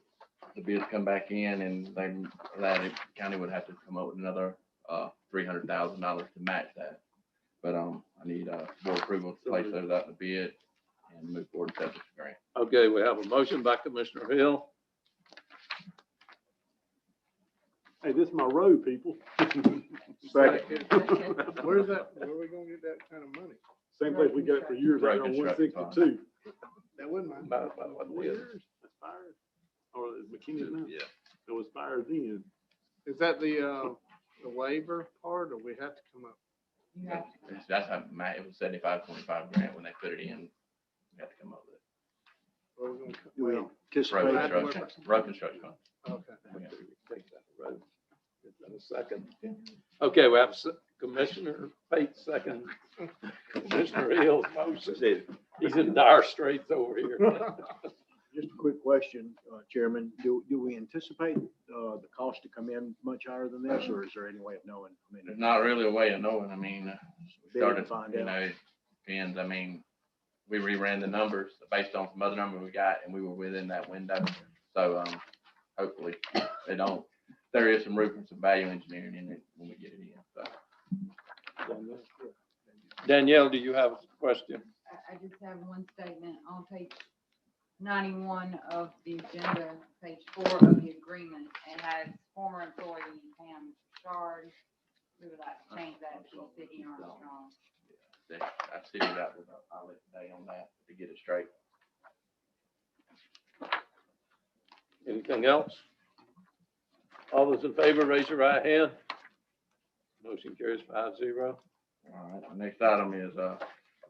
the bids come back in and the county would have to come up with another $300,000 to match that. But I need board approval to place those out in the bid and move forward with this grant. Okay, we have a motion by Commissioner Hill. Hey, this is my road, people. Second. Where's that, where are we gonna get that kind of money? Same place we got it for years, Road out on construction 162. That wasn't mine. About what it is. It's fired. Or is McKinney's now? Yeah. It was fired then. Is that the waiver part, or we have to come up? You have to. That's how it was 75-25 grant when they put it in. We have to come up with it. Where we gonna Do we Road anticipate? construction fund. Okay. Take that road. Get that a second. Okay, we have Commissioner Fate second. Commissioner Hill's motion. He's in dire straits over here. Just a quick question, Chairman. Do we anticipate the cost to come in much higher than this, or is there any way of knowing? I mean, There's not really a way of knowing. I mean, we They didn't started, find you out. know, depends. I mean, we reran the numbers based on some other number we got, and we were within that window. So, hopefully they don't. There is some room for some value engineering in it when we get it in, so. Danielle, do you have a question? I just have one statement on page 91 of the agenda, page 4 of the agreement. It has former employee Pam Shard. We would like to change that to City Armstrong. I figured out with a pilot today on that to get it straight. Anything else? All those in favor, raise your right hand. Motion carries 5-0. All right, the next item is,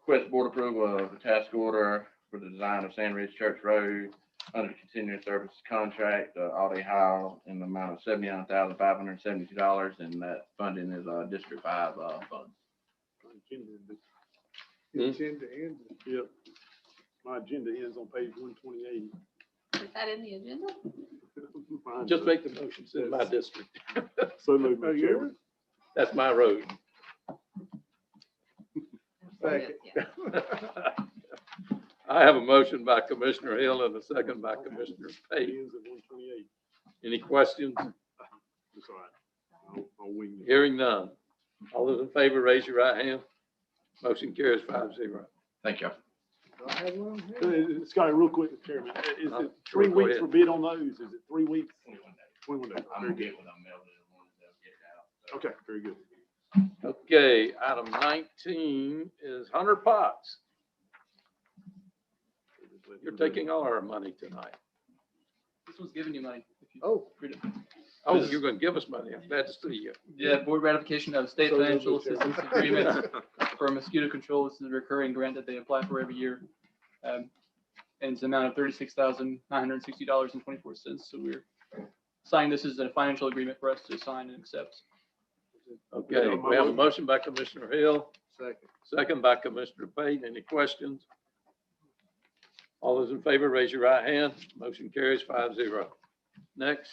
request board approval of the task order for the design of Sand Ridge Church Road under the continuing services contract, Audi Howe, in the amount of $79,572, and that funding is, District 5, funds. The agenda ends. Yep. My agenda ends on page 128. Is that in the agenda? Mine Just does. make the motion, it's in my district. So moved, Oh, Mr. yours? Chairman. That's my road. Second. Yeah. I have a motion by Commissioner Hill and a second by Commissioner It Pate. ends at 128. Any questions? It's all right. I'll wing it. Hearing none. All those in favor, raise your right hand. Motion carries 5-0. Thank you. Do I have one? Scotty, real quick, Mr. Chairman, is it 3 Go weeks ahead. for bid on those? Is it 3 weeks? 21 days. I'm Very gonna good. get with them, they'll get it out. Okay, very good. Okay, item 19 is Hunter Potts. You're taking all our money tonight. This one's giving you money. If you Oh. read it. Oh, you're gonna give us money. I'm glad to see you. Yeah, board ratification of state So moved, financial Mr. Chairman. assistance agreement for mosquito control. This is a recurring grant that they apply for every year. And it's an amount of $36,960.24. So we're signing this as a financial agreement for us to sign and accept. Okay, we have a motion by Commissioner Hill, Second. second by Commissioner Payne. Any questions? All those in favor, raise your right hand. Motion carries 5-0. Next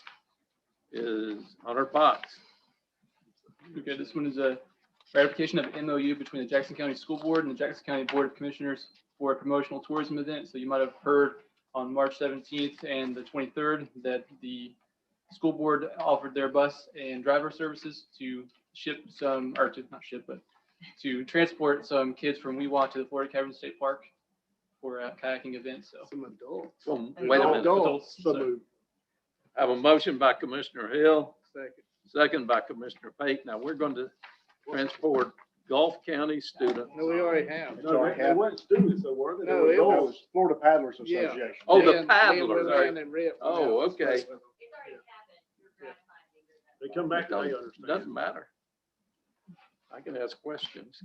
is Hunter Potts. Okay, this one is a ratification of MOU between the Jackson County School Board and the Jackson County Board of Commissioners for a promotional tourism event. So you might have heard on March 17th and the 23rd that the school board offered their bus and driver services to ship some, or to not ship, but to transport some kids from Weewha to the Florida Cavern State Park for a kayaking event. So Some adults. Wait a minute. Adults. So So- moved. I have a motion by Commissioner Hill, Second. second by Commissioner Pate. Now, we're going to transport Gulf County students. No, we already have. No, they weren't students, though, were they? They No, were it was- adults. Florida Paddlers Yeah. Association. Oh, the Me and paddlers. Lillian and Rip. Oh, okay. They come back, they understand. Doesn't matter. I can ask questions.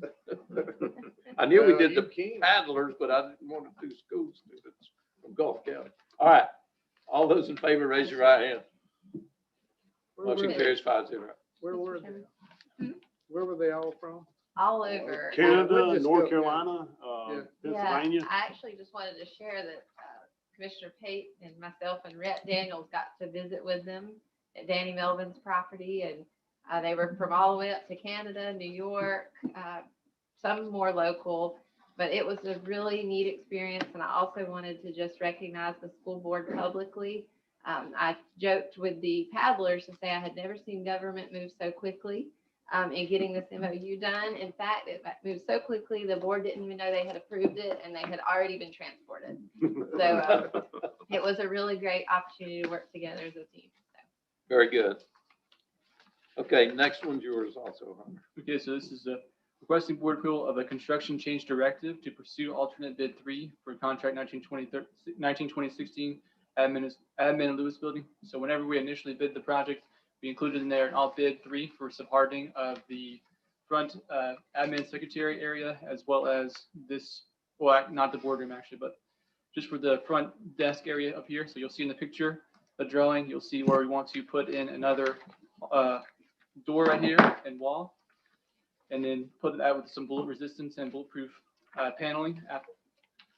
I knew we did the paddlers, but I didn't want to do school students from Gulf County. All right. All those in favor, raise your right hand. Motion carries 5-0. Where were they? Where were they all from? All over. Canada, We'll just North go- Carolina, Yeah. Pennsylvania. I actually just wanted to share that Commissioner Pate and myself and Rhett Daniels got to visit with them at Danny Melvin's property, and they were from all the way up to Canada, New York, some more local, but it was a really neat experience. And I also wanted to just recognize the school board publicly. I joked with the paddlers to say I had never seen government move so quickly in getting this MOU done. In fact, it moved so quickly, the board didn't even know they had approved it and they had already been transported. So it was a really great opportunity to work together as a team. So. Very good. Okay, next one's yours also, Hunter. Okay, so this is a requesting board approval of a construction change directive to pursue alternate bid 3 for contract 1920-16 admin and Lewis building. So whenever we initially bid the project, we included in there an alt bid 3 for subhardening of the front admin secretary area, as well as this, well, not the boardroom actually, but just for the front desk area up here. So you'll see in the picture, the drawing, you'll see where we want to put in another door right here and wall, and then put that with some bullet resistance and bulletproof paneling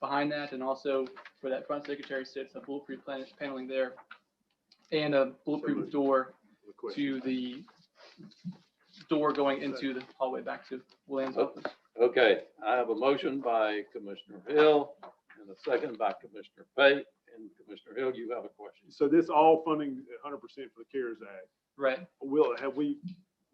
behind that, and also where that front secretary sits, a bulletproof paneling there, and a bulletproof door to the door going into the hallway back to William's office. Okay, I have a motion by Commissioner Hill and a second by Commissioner Pate. And Commissioner Hill, you have a question. So this all funding 100% for the CARES Act. Right. Have we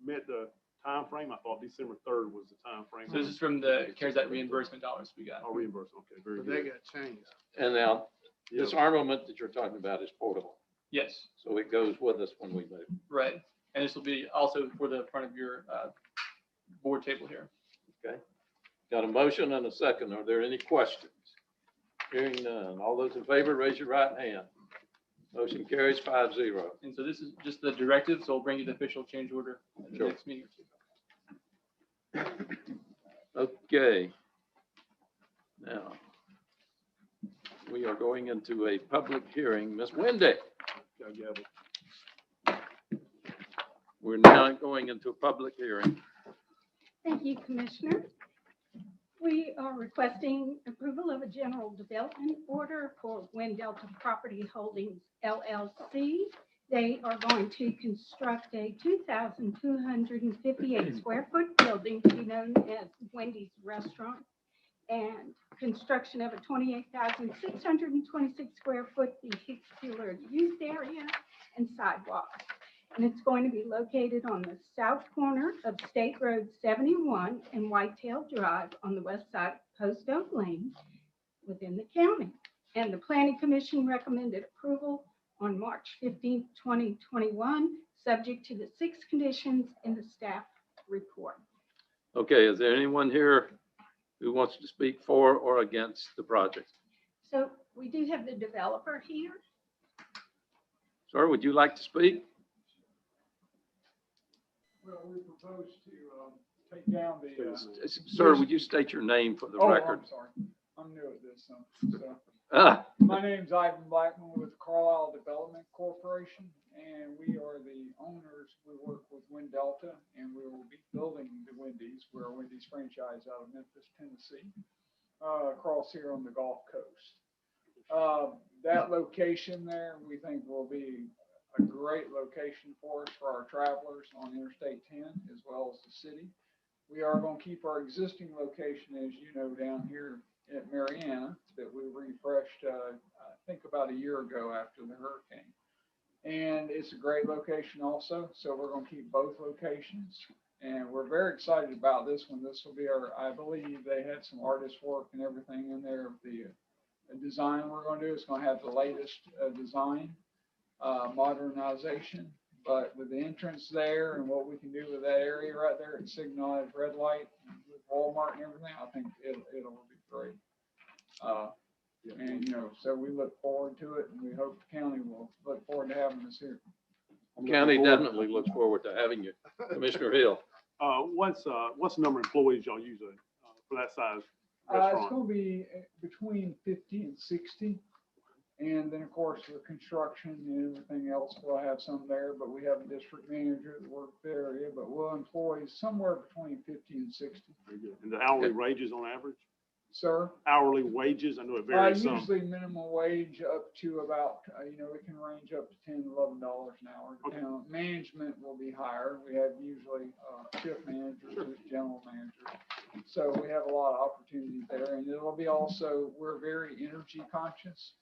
met the time frame? I thought December 3rd was the time frame. So this is from the CARES Act reimbursement dollars we got. Oh, reimbursement, okay, very But they good. got changed. And now, Yeah. this armament that you're talking about is portable, Yes, so it goes with us when we move. right. And this will be also for the front of your board table here. Okay. Got a motion and a second. Are there any questions? Hearing none. All those in favor, raise your right hand. Motion carries 5-0. And so this is just the directive, so I'll bring you the official change order at the Sure. next meeting. Okay. Now, we are going into a public hearing. Ms. Wendy, we're now going into a public hearing. Thank you, Commissioner. We are requesting approval of a general development order for Wind Delta Property Holdings LLC. They are going to construct a 2,258 square foot building to be known as Wendy's Restaurant, and construction of a 28,626 square foot vehicular use area and sidewalks. And it's going to be located on the south corner of State Road 71 and Whitetail Drive on the west side of Post Oak Lane within the county. And the Planning Commission recommended approval on March 15, 2021, subject to the 6 conditions in the staff report. Okay, is there anyone here who wants to speak for or against the project? So we do have the developer here. Sir, would you like to speak? Well, we propose to take down the. Sir, would you state your name for the record? I'm sorry. I'm new at this. So. Ah, My name's Ivan Blackman with Carlisle Development Corporation, and we are the owners. We work with Wind Delta, and we will be building the Wendy's. We're a Wendy's franchise out of Memphis, Tennessee, across here on the Gulf Coast. That location there, we think will be a great location for us, for our travelers on Interstate 10, as well as the city. We are going to keep our existing location, as you know, down here at Mariana, that we refreshed, I think about a year ago after the hurricane. And it's a great location also, so we're going to keep both locations. And we're very excited about this one. This will be our, I believe they had some artist work and everything in there. The design we're going to do is going to have the latest design. Modernization, but with the entrance there and what we can do with that area right there at signalized red light with Walmart and everything, I think it'll be great. And, you know, so we look forward to it, and we hope the county will look forward to having us here. county definitely looks forward to having you. Commissioner Hill. What's the number of employees y'all use for that size It's restaurant? going to be between 50 and 60. And then, of course, the construction and everything else, we'll have some there, but we have a district manager that works the area, but we'll employ somewhere between 50 and 60. Very good. And the hourly wages on average? Sir? Hourly wages, I know it varies some. Usually minimum wage up to about, you know, it can range up to $10, $11 an hour. Okay. Management will be higher. We have usually shift managers, general managers. So we have a lot of opportunities there, and it'll be also, we're very energy conscious.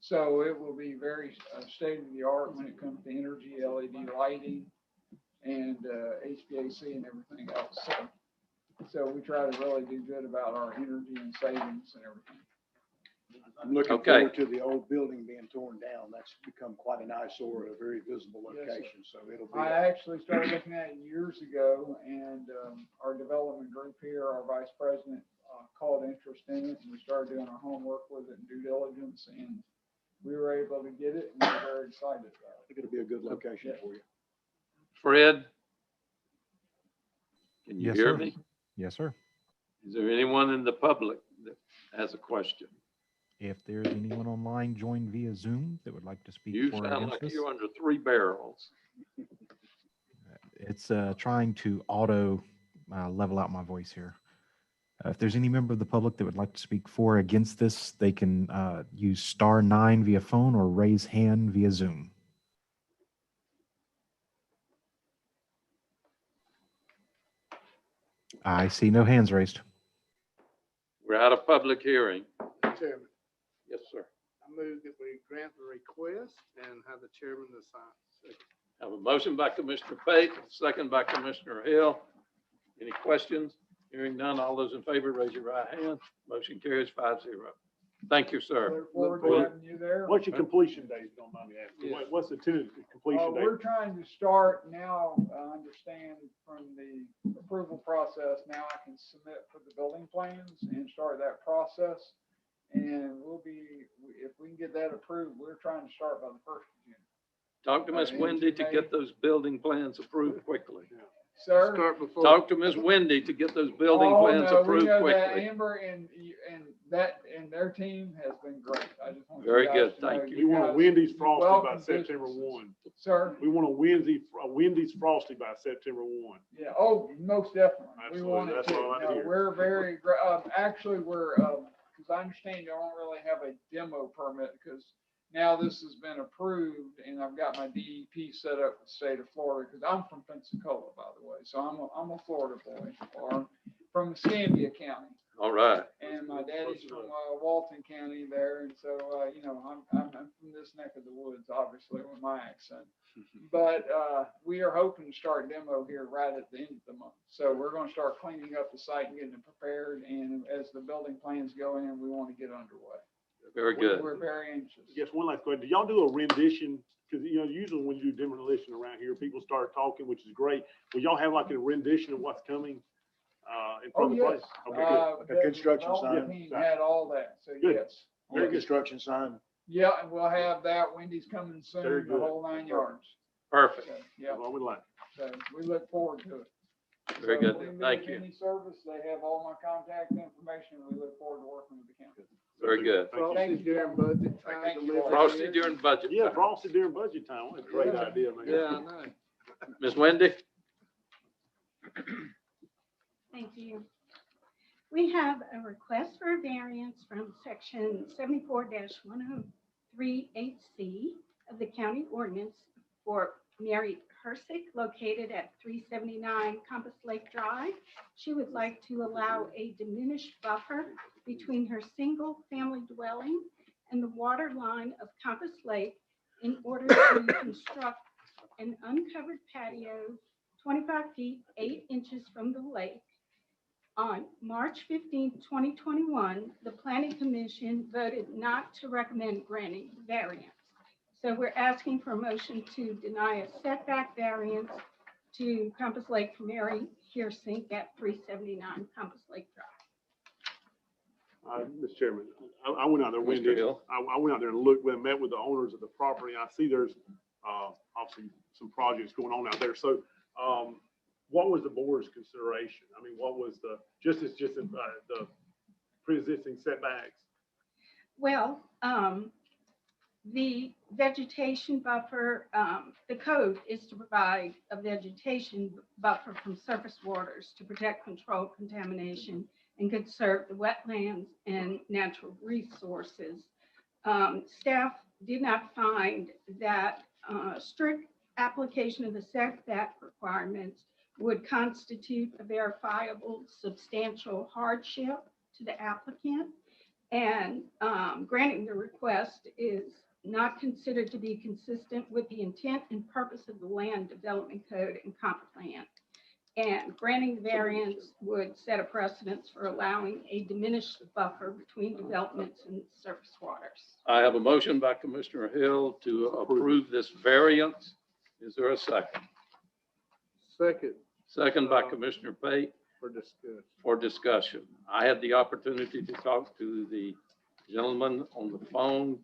So it will be very state of the art when it comes to energy, LED lighting, and HVAC and everything else. So we try to really do good about our energy and savings and everything. I'm looking Okay. forward to the old building being torn down. That's become quite an eyesore, a very visible Yes, sir. location, so it'll be. I actually started looking at it years ago, and our development group here, our vice president, called interest in it, and we started doing our homework with it and due diligence, and we were able to get it, and we're very excited about I think it'll be a good location for you. Fred? Can you Yes, hear sir. me? Yes, sir. Is there anyone in the public that has a question? If there's anyone online joined via Zoom that would like to speak You for or sound against like this, you're under 3 barrels. it's trying to auto level out my voice here. If there's any member of the public that would like to speak for or against this, they can use *9 via phone or raise hand via Zoom. I see no hands raised. We're out of public hearing. Chairman, Yes, sir. I move that we grant the request and have the chairman to sign. Have a motion by Commissioner Pate, second by Commissioner Hill. Any questions? Hearing none, all those in favor, raise your right hand. Motion carries 5-0. Thank you, it. sir. Look forward to Well, having you there. What's your completion date, if you don't mind me asking? Yes. What's the tentative completion We're date? trying to start now, I understand from the approval process, now I can submit for the building plans and start that process. And we'll be, if we can get that approved, we're trying to start by the 1st of June. Talk to Miss Wendy to get those building plans approved quickly. Sir? Start before. Talk to Ms. Wendy to get those building Oh, plans no, we approved know that quickly. Amber and their team has been great. I just want you Very guys good, to know thank you. We want a guys- Wendy's you're Frosty by welcome September businesses. 1. Sir? We want a Wendy's Frosty by September 1. Yeah, oh, most definitely. We Absolutely, want it that's to. what I like to No, hear. we're very, actually, we're, because I understand y'all don't really have a demo permit, because now this has been approved, and I've got my DEP set up with the state of Florida, because I'm from Pensacola, by the way, so I'm a Florida boy, or from Escambia County. All right. And my daddy's from Walton County there, and so, I'm from this neck of the woods, obviously, with my accent. But we are hoping to start demo here right at the end of the month. So we're gonna start cleaning up the site and getting it prepared, and as the building plans go in, we want to get underway. Very good. We're very anxious. Yes, one last question. Do y'all do a rendition? Because, usually when you do demolition around here, people start talking, which is great. Will y'all have like a rendition of what's coming in Oh, front of the yes. place? Okay, good. Like a construction development sign. team Had all that, so Good. yes. Your construction sign. Yeah, and we'll have that. Wendy's coming Very soon, the good. whole 9 yards. Perfect. So, yeah, That's what we like. so we look forward to it. Very So good. if we need Thank you. Any service, they have all my contact information, and we look forward to working with the county. Very good. Thank you. Thank Frosty you. during budget time. Thank you. delivery. Frosty during budget. Yeah, time. Frosty during budget time. What a great Yeah. idea, man. Yeah, I know. Ms. Wendy? Thank you. We have a request for a variance from section 74-1038C of the county ordinance for Mary Hersick located at 379 Compass Lake Drive. She would like to allow a diminished buffer between her single-family dwelling and the water line of Compass Lake in order to construct an uncovered patio 25 feet, 8 inches from the lake. On March 15, 2021, the Planning Commission voted not to recommend granting variance. So we're asking for a motion to deny a setback variance to Compass Lake for Mary Hersink at 379 Compass Lake Drive. Mr. Chairman, I went out there, Mr. Wendy. Hill. I went out there and looked, met with the owners of the property. I see there's obviously some projects going on out there. So what was the board's consideration? I mean, what was the pre-existing setbacks? Well, the vegetation buffer, the code is to provide a vegetation buffer from surface waters to protect, control contamination and conserve the wetlands and natural resources. Staff did not find that strict application of the setback requirements would constitute a verifiable substantial hardship to the applicant. And granting the request is not considered to be consistent with the intent and purpose of the Land Development Code and Comp Plan. And granting the variance would set a precedence for allowing a diminished buffer between developments and surface waters. I have a motion by Commissioner Hill to approve this variance. Is there a second? Second, Second by Commissioner Pate for discussion. for discussion. I had the opportunity to talk to the gentleman on the phone,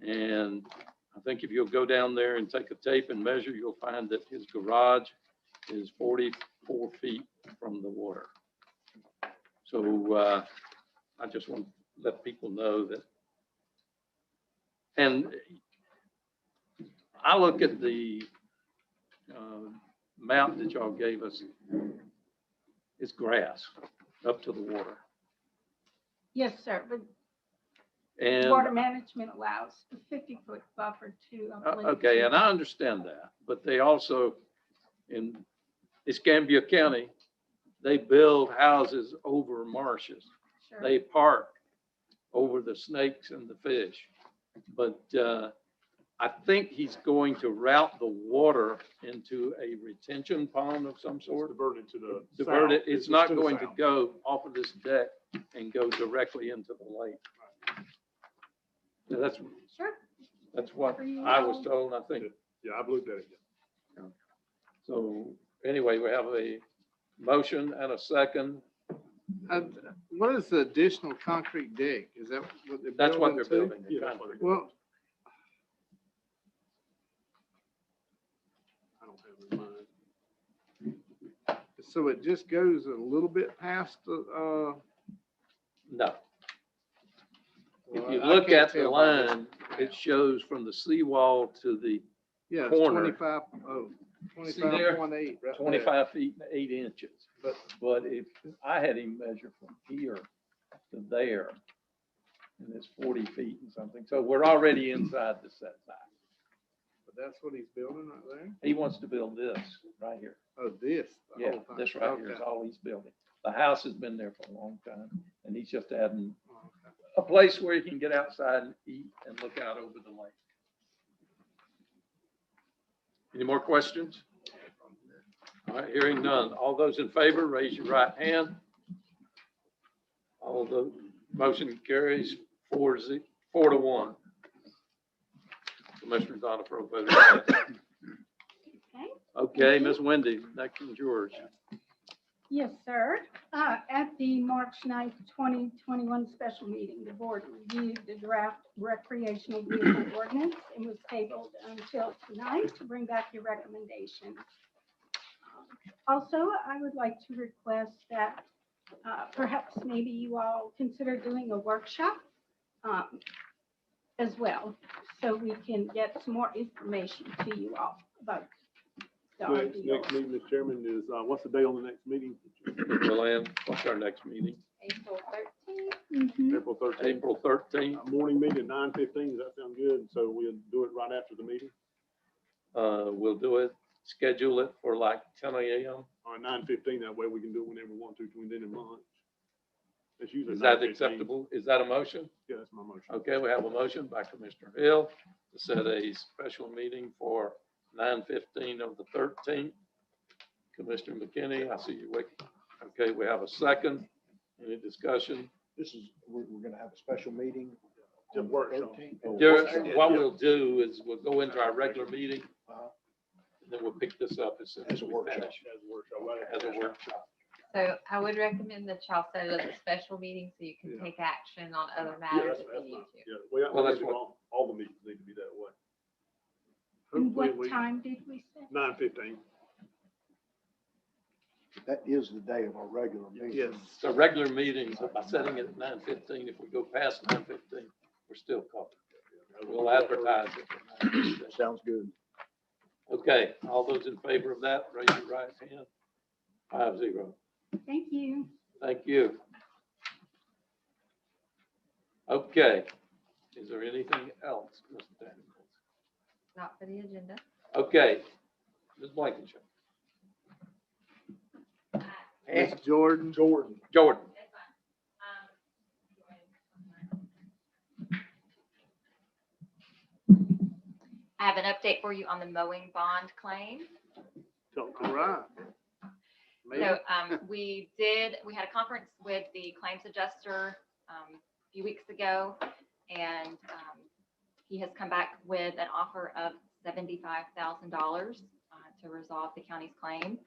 and I think if you'll go down there and take a tape and measure, you'll find that his garage is 44 feet from the water. So I just want to let people know that. And I look at the map that y'all gave us. It's grass up to the water. Yes, sir, but And water management allows a 50-foot buffer to. okay, and I understand that, but they also, in Escambia County, they build houses over marshes. Sure. They park over the snakes and the fish. But I think he's going to route the water into a retention pond of some sort. Diverted to the Divert it. south. It's not to the going to south. go off of this deck and go directly into the lake. Now, Sure. that's what Whatever you I was all- told, I think. Yeah, I've looked at it. So anyway, we have a motion and a second. What is the additional concrete deck? Is that what they're building? That's what they're too? building. Yeah, that's what they're building. Well, I don't have it in mind. So it just goes a little bit past the, No. If you I look can't at the tell by this line, it shows from the seawall to the yeah, it's corner. 25, See there? 25.8 right there. 25 feet and 8 inches. But- But if I had him measure from here to there, and it's 40 feet and something, so we're already inside the setback. But that's what he's building right there? He wants to build this right here. Oh, this? the Yeah, whole thing. this right here is Okay. all he's building. The house has been there for a long time, and he's just adding Oh, okay. a place where he can get outside and eat and look out over the lake. Any more questions? All right, hearing none. All those in favor, raise your right hand. All the motion carries 4-1. Commissioner Donifro voted yes. Okay. Okay, Ms. Wendy, next one's yours. Yes, sir. At the March 9th, 2021 special meeting, the board reviewed the draft recreational vehicle ordinance and was tabled until tonight to bring back your recommendation. Also, I would like to request that perhaps maybe you all consider doing a workshop as well, so we can get some more information to you all about the Next RVOs. meeting, Mr. Chairman, is, what's the date on the next meeting? Joanne, what's our next meeting? April 13th. Mhm. April 13th. April 13th. Morning meeting at 9:15, does that sound good? So we'll do it right after the meeting, We'll do it, schedule it for like 10 a.m. or 9:15, that way we can do it whenever we want to between then and lunch. It's usually Is that 9:15. acceptable? Is that a motion? Yeah, that's my motion. Okay, we have a motion by Commissioner Hill to set a special meeting for 9:15 of the 13th. Commissioner McKinney, I see you waiting. Okay, we have a second. Any discussion? This is, we're gonna have a special meeting. Just on the workshop. 13th. Oh, There- workshop. What we'll do is we'll go into our regular meeting, Uh, and then we'll pick this up as soon as As a we workshop. finish. As a workshop, right As a workshop. So I would recommend that y'all set it as a special meeting so you can Yeah. take action on other Yeah, matters that's if you fine. need to. Yeah, Well, that's we what- all the meetings need to be that way. And Hopefully what time did we say? 9:15. That is the day of our regular meeting. Yes. So regular meetings, by setting it at 9:15, if we go past 9:15, we're still covered. We'll advertise it. for 9:15. Sounds good. Okay, all those in favor of that, raise your right hand. 5-0. Thank you. Thank you. Okay, is there anything else, Mr. Daniels? Not for the agenda. Okay, Ms. Blankenship. Ms. Jordan. Jordan. I have an update for you on the mowing bond claim. All right. So we had a conference with the claims adjuster a few weeks ago, and he has come back with an offer of $75,000 to resolve the county's claim.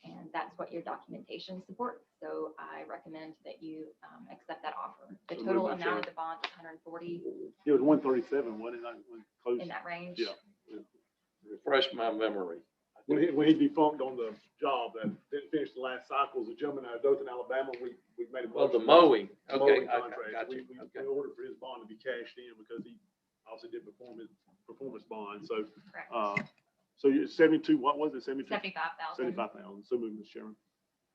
And that's what your documentation supports. So I recommend that you accept that offer. The So total move it, amount of Sharon. the bond is 140 It was 137, wasn't it? When close. in that range. Yeah. Refresh my memory. When he defunct on the job that didn't finish the last cycle, was a gentleman out of Dothan, Alabama, we made a. Well, the motion- mowing, okay, mowing I contract. got We you, we okay. ordered for his bond to be cashed in because he obviously did perform his performance bond. So, Correct. so you're 72, what was it? 72? 75,000. 75,000. So move, Mr. Chairman.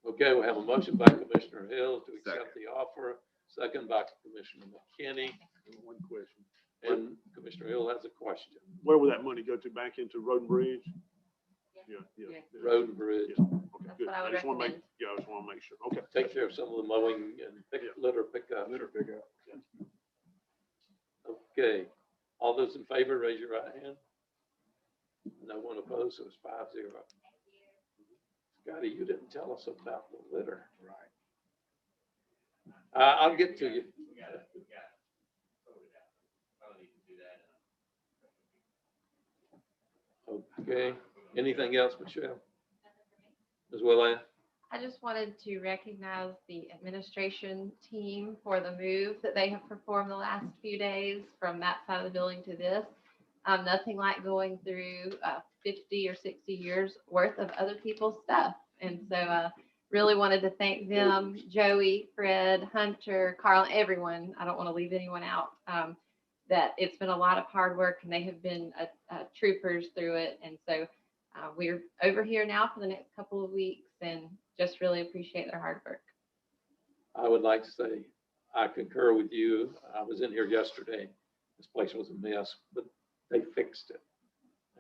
Okay, we have a motion by Commissioner Hill to accept the offer, second by Commissioner McKinney, One question. and Commissioner Hill has a question. Where will that money go to? Back into Road and Bridge? Yeah, yeah. Yeah. yeah. Road and Bridge. Yeah, okay, That's good. what I would just wanna make- recommend. Yeah, I just want to make sure. Okay. Take care of some of the mowing and litter pickup. Litter pickup. Okay, all those in favor, raise your right hand. No one opposed, so it's 5-0. Scotty, you didn't tell us about the litter. Right. I'll get to you. We got it. Voted out. Probably need to do that. Okay, anything else, Michelle? As well as? I just wanted to recognize the administration team for the move that they have performed the last few days from that side of the building to this. Nothing like going through 50 or 60 years worth of other people's stuff And so really wanted to thank them, Joey, Fred, Hunter, Carl, everyone. I don't want to leave anyone out. That it's been a lot of hard work and they have been troopers through it. And so we're over here now for the next couple of weeks and just really appreciate their hard work. I would like to say, I concur with you. I was in here yesterday. This place was a mess, but they fixed it.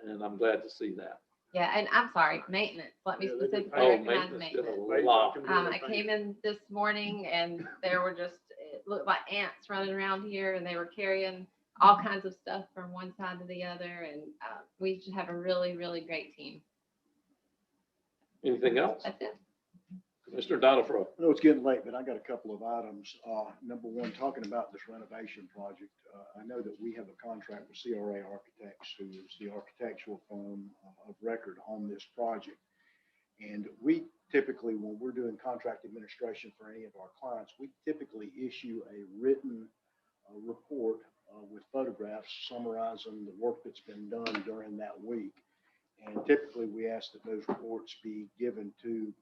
And I'm glad to see that. Yeah, and I'm sorry, maintenance. Let me Yeah, they did- specifically Oh, recognize maintenance did maintenance. a lot. I came in this morning and there were just, it looked like ants running around here and they were carrying all kinds of stuff from one side to the other. And we just have a really, really great team. Anything else? That's it. Mr. Donafro. I know it's getting late, but I got a couple of items. Number one, talking about this renovation project, I know that we have a contract with CRA Architects, who is the architectural firm of record on this project. And we typically, when we're doing contract administration for any of our clients, we typically issue a written report with photographs summarizing the work that's been done during that week. And typically, we ask that those reports be given to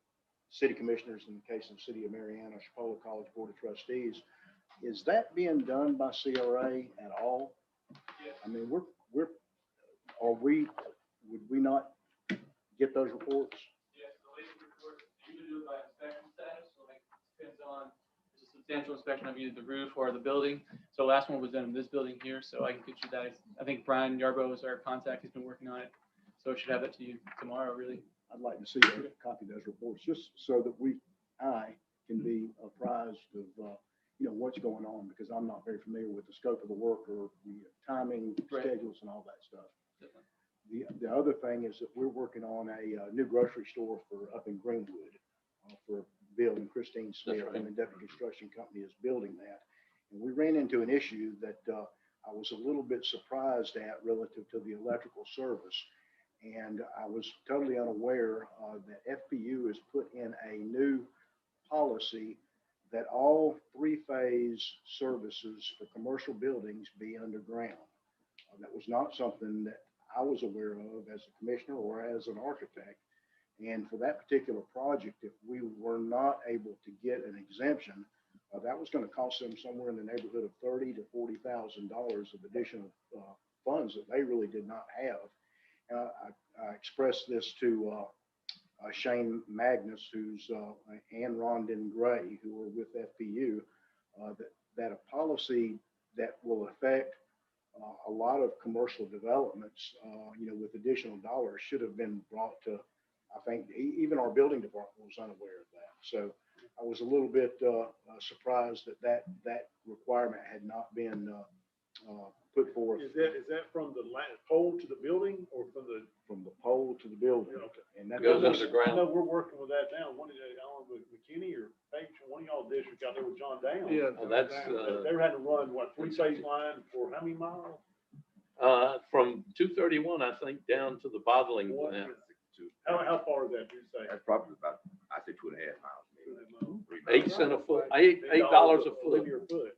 city commissioners, in the case of the city of Marianna, Chipotle College Board of Trustees. Is that being done by CRA at all? I mean, would we not get those reports? Yes, the latest report, you can do it by inspection status, so like, depends on, it's a substantial inspection of either the roof or the building. So last one was done in this building here, so I can get you that. I think Brian Yarbo is our contact, he's been working on it. So I should have that to you tomorrow, really. I'd like to see a copy of those reports, just so that I can be apprised of, what's going on, because I'm not very familiar with the scope of the work or the timing, Right. schedules and all that stuff. The other thing is that we're working on a new grocery store up in Greenwood for Bill and Christine Smith, right. and the Deputy Construction Company is building that. And we ran into an issue that I was a little bit surprised at relative to the electrical service. And I was totally unaware that FPU has put in a new policy that all three-phase services for commercial buildings be underground. That was not something that I was aware of as a commissioner or as an architect. And for that particular project, if we were not able to get an exemption, that was going to cost them somewhere in the neighborhood of $30,000 to $40,000 of additional funds that they really did not have. I expressed this to Shane Magnus, who's and Rondon Gray, who are with FPU, that a policy that will affect a lot of commercial developments, with additional dollars should have been brought to, I think, even our building department was unaware of that. So I was a little bit surprised that requirement had not been put forth. Is that from the pole to the building or from the pole to the building? Yeah, okay. And that Goes goes underground. I know we're working with that now. One of the, I don't know, McKinney or Page, one of y'all districts out there with John Down. Yeah. Oh, that's, They were having to run, what, three-phase line for how many miles? from 231, I think, down to the bottling plant. How far is that, you say? That's probably about, I say 2.5 miles. maybe. 8 cents a foot, $8 a foot. Linear foot.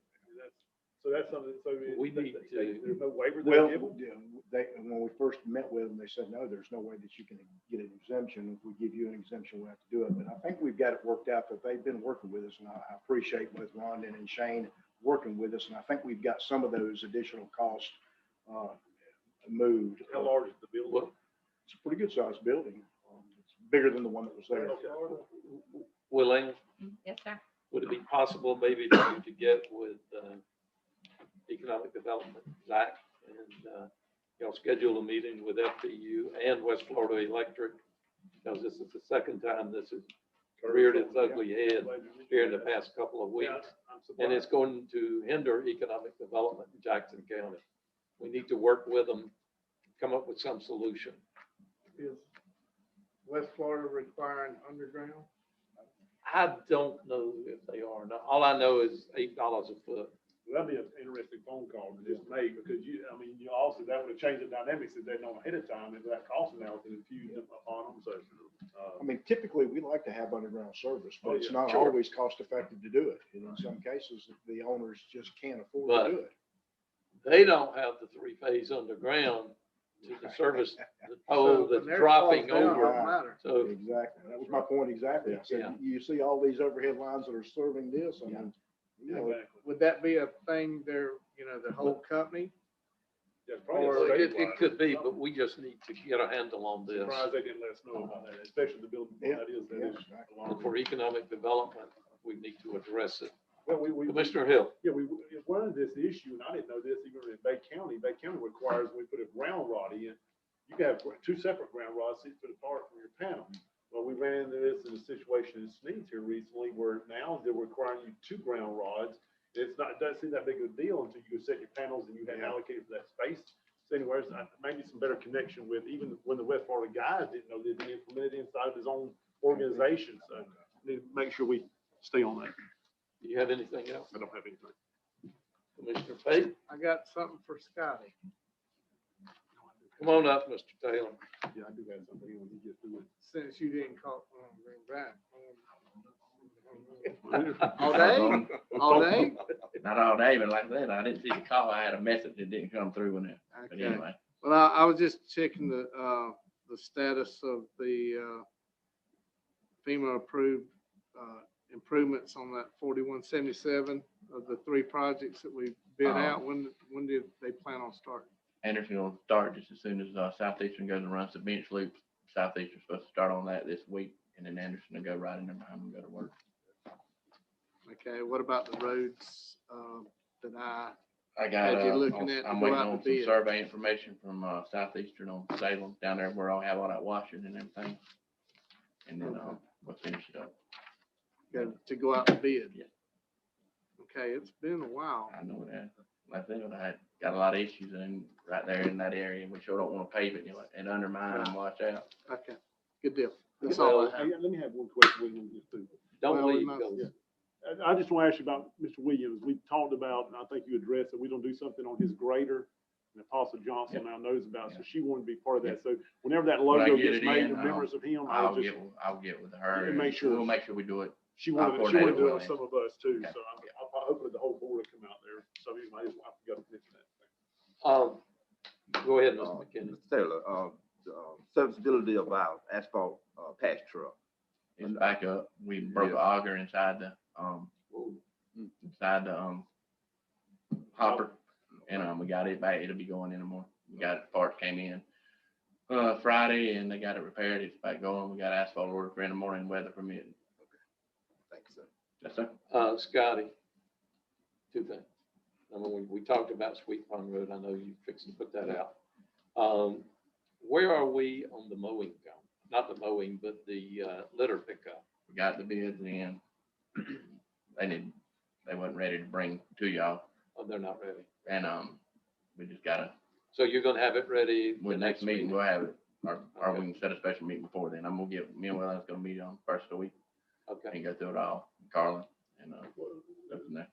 So that's something, We need to- there's no waiver Well, they give them? when we first met with them, they said, no, there's no way that you can get an exemption. If we give you an exemption, we'll have to do it. But I think we've got it worked out, that they've been working with us, and I appreciate both Rondon and Shane working with us. And I think we've got some of those additional costs moved. How large is the building? It's a pretty good sized building. It's bigger than the one that was there. Willing, Yes, sir. would it be possible maybe to get with Economic Development, Zach, and, schedule a meeting with FPU and West Florida Electric? Because this is the second time this has reared its ugly head here in the past couple of weeks. And it's going to hinder economic development in Jackson County. We need to work with them, come up with some solution. Is West Florida requiring underground? I don't know if they are. Now, all I know is $8 a foot. That'd be an interesting phone call to just make, because you also, that would have changed the dynamics if they'd known ahead of time, if that cost analysis infused upon them, so. I mean, typically, we like to have underground service, but Oh, it's yeah, not sure. always cost effective to do it. And in some cases, the owners just can't afford But- to do it. They don't have the three-phase underground. to the service, the pole that's when dropping theirs falls down, over. it don't matter. So, Exactly. That was my point exactly. I said, Yeah. you see all these overhead lines that are serving this, I mean, you know, Would that be a thing there, you know, the whole company? Yeah, it's probably a Or it statewide. could be, but we just need to get a handle on this. Surprised they didn't let us know about that, especially the building. Yeah, That is yeah, a exactly. long- And for economic development, we need to address it. Well, we. Commissioner Hill. Yeah, we run into this issue, and I didn't know this even in Bay County. Bay County requires when we put a ground rod in, you can have two separate ground rods, 6 foot apart from your panel. Well, we ran into this in a situation in Sneeds here recently where now they're requiring you 2 ground rods. It's not, it doesn't seem that big of a deal until you can set your panels and you have allocated for that space. So anyways, maybe some better connection with, even when the West Florida guys didn't know they'd be implemented inside of his own organization. So need to make sure we stay on that. Do you have anything else? I don't have anything. Commissioner Pate, I got something for Scotty. come on up, Mr. Taylor. Yeah, I do have something. He just do it. Since you didn't call, bring back. All day? All day? Not all day, but like I said, I didn't see the call. I had a message that didn't come through when it, but Okay. anyway. Well, I was just checking the status of the FEMA approved improvements on that 4177 of the 3 projects that we bid out. When did they plan on starting? Anderson will start just as soon as Southeastern goes and runs the bench loop. Southeastern's supposed to start on that this week, and then Anderson will go right in there behind them and go to work. Okay, what about the roads that I got, As you're looking at to I'm go waiting out on to some bid. survey information from Southeastern on Salem down there where I'll have all that washing and everything. And then we'll finish it up. to go out to bid? Yeah. Okay, it's been a while. I know that. Like I said, I got a lot of issues in right there in that area. We sure don't want to pave it, you know, and undermine and wash out. Okay, good deal. That's all I Hey, have. let me have one question, William, just to. Don't Well, we leave, must- go. Yeah. I just want to ask you about Mr. Williams. We talked about, and I think you addressed that we're gonna do something on his grader. And Apostle Johnson now knows about, it, so she wanted to be part of that. So whenever that When I logo get gets it made, in, in remembrance of him, I'll get with her. And make sure- We'll make sure we do it. she I'll wanted to coordinate do it with with him. some of us too. Okay. So hopefully the whole board will come out there. So anyway, I forgot to mention that. Go ahead, Mr. Uh, McKinney. Mr. Taylor, the serviceability of our asphalt, patch truck. It's back up. We broke an auger inside the hopper, and we got it back. It'll be going in tomorrow. We got it, parts came in Friday, and they got it repaired. It's back going. We got asphalt order for in the morning, weather permitting. Thank you, sir. Yes, sir. Scotty, 2 things. Number one, we talked about Sweet Pond Road. I know you fixing to put that out. Where are we on the mowing count? Not the mowing, but the litter pickup. We got the bids in. They wasn't ready to bring to y'all, Oh, they're not ready. and we just gotta, So you're gonna have it ready the with next next meeting, meeting? we'll have it, or we can set a special meeting before then. I'm gonna get, me and Will, gonna meet on first of the week Okay. and go through it all, Carlin, and go from there.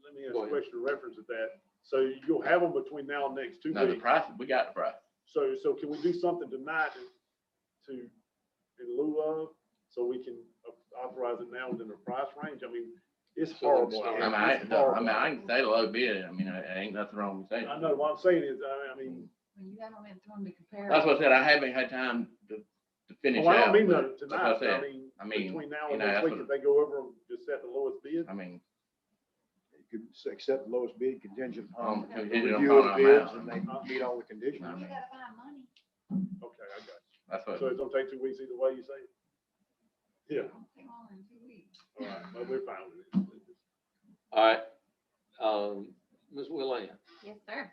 Let me ask Go a ahead. question in reference to that. So you'll have them between now and next 2 Now, the weeks. price, we got the price. So can we do something tonight to, in lieu of, so we can authorize it now within the price range? I mean, it's So horrible. then out I here. mean, It's horrible. I can say the low bid. I mean, it ain't nothing wrong with saying. I know, what I'm saying is, I mean, When you got them in, throwing to compare. That's what I said. I haven't had time to finish well, I out. don't mean but that that's what tonight, said. I I mean, between now you and know, next that's week, what- if they go over and just set the lowest bid. I mean, You could accept the lowest bid contingent upon the contingent review of upon the our bids, and amount. they meet all the conditions. I mean, gotta find money. Okay, I got you. that's what. So it's gonna take 2 weeks either way, you say? Yeah, Take all in 2 weeks. all right, well, we're fine with it. All right. Ms. Willan, Yes, sir.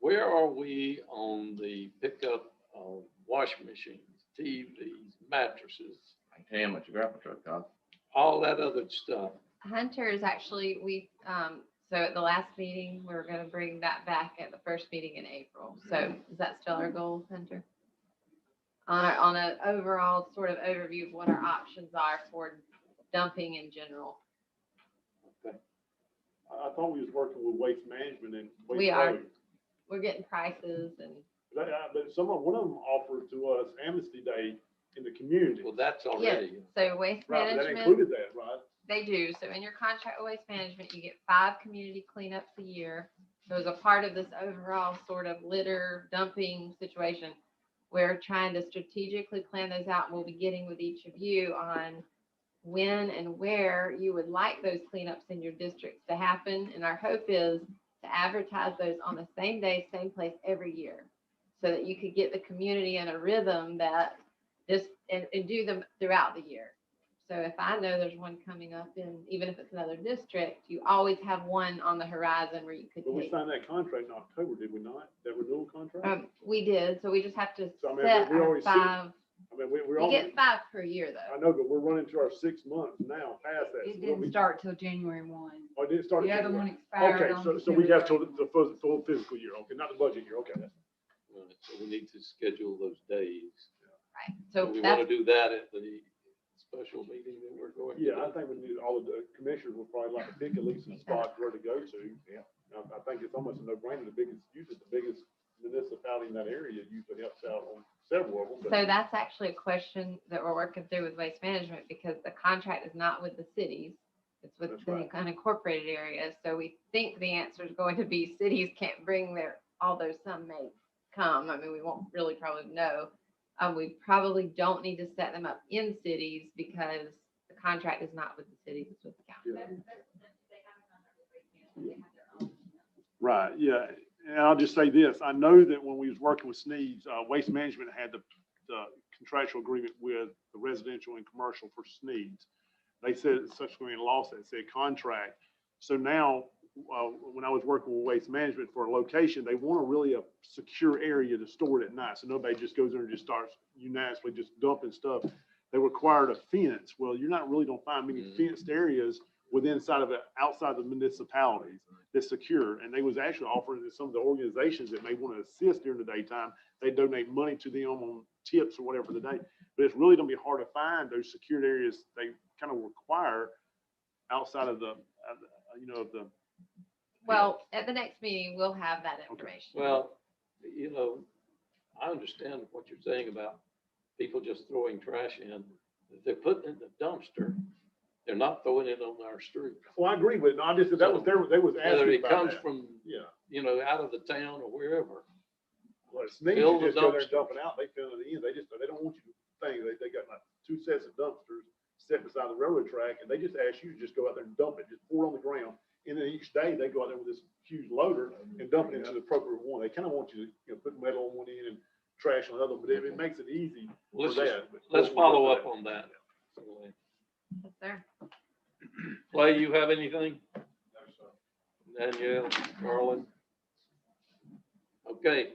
where are we on the pickup of washing machines, TVs, mattresses, I can tell you how much a grapple truck costs. all that other stuff? Hunter is actually, so at the last meeting, we were gonna bring that back at the first meeting in April. So is that still our goal, Hunter? On an overall sort of overview of what our options are for dumping in general. I thought we was working with waste management and. Waste We are. Road. We're getting prices and But one of them offered to us Amnesty Day in the community. Well, that's yes, already, so waste Right, that management, included that, right? they do. So in your contract with waste management, you get 5 community cleanups a year. So as a part of this overall sort of litter dumping situation, we're trying to strategically plan those out. And we'll be getting with each of you on when and where you would like those cleanups in your districts to happen. And our hope is to advertise those on the same day, same place every year, so that you could get the community in a rhythm that this, and do them throughout the year. So if I know there's one coming up in, even if it's another district, you always have one on the horizon where you could But we take. signed that contract in October, did we not? That renewal contract? We did, so we just have to So, I mean, set we our already set- 5. I mean, we're You on, get 5 per year though. I know, but we're running to our 6 months now past that. It So what didn't we- start till January 1. Oh, it didn't start. The in other one January. expired Okay, on so we got till December the full fiscal year, okay, not the budget year, okay. Right, so we need to schedule those days. Right, So so we want that's, to do that at the special meeting that we're going to. Yeah, I think we need, all of the commissioners would probably like to pick at least a spot where to go to. Yeah. I think it's almost a no-brainer, usually the biggest municipality in that area usually helps out on several of them. but- so that's actually a question that we're working through with Waste Management, because the contract is not with the cities. It's with That's the right. unincorporated areas. So we think the answer is going to be cities can't bring their, although some may come. I mean, we won't really probably know. We probably don't need to set them up in cities because the contract is not with the cities, it's with the county. Right, yeah, and I'll just say this, I know that when we was working with Sneed's, Waste Management had the contractual agreement with the residential and commercial for Sneed's. They said subsequently lost that said contract. So now, when I was working with Waste Management for a location, they want a secure area to store it at night. So nobody just goes there and just starts unanimously just dumping stuff. They required a fence. Well, you're not really gonna find many fenced areas outside the municipalities that's secure. And they was actually offering to some of the organizations that may want to assist during the daytime, they donate money to them on tips or whatever the day. But it's really gonna be hard to find those secured areas they kind of require outside of the. Well, at the next meeting, we'll have that information. Well, you know, I understand what you're saying about people just throwing trash in. If they're putting it in the dumpster, they're not throwing it on our street. Well, I agree with it. No, I just, they was Whether asking it about comes that. from, Yeah. you know, out of the town or wherever. Well, Sneed's, Fill you the just go there and dumpster. dump it out, they fill it in, they don't want you to think, they got like 2 sets of dumpsters set beside the railroad track, and they just ask you to just go out there and dump it, just pour it on the ground. And then each day, they go out there with this huge loader and dump it into the appropriate one. They kind of want you to, put metal on one end and trash on the other, but it makes it easy for Let's that. let's follow up on that. Yes, sir. Clay, you have anything? Danielle, Carlin? Okay,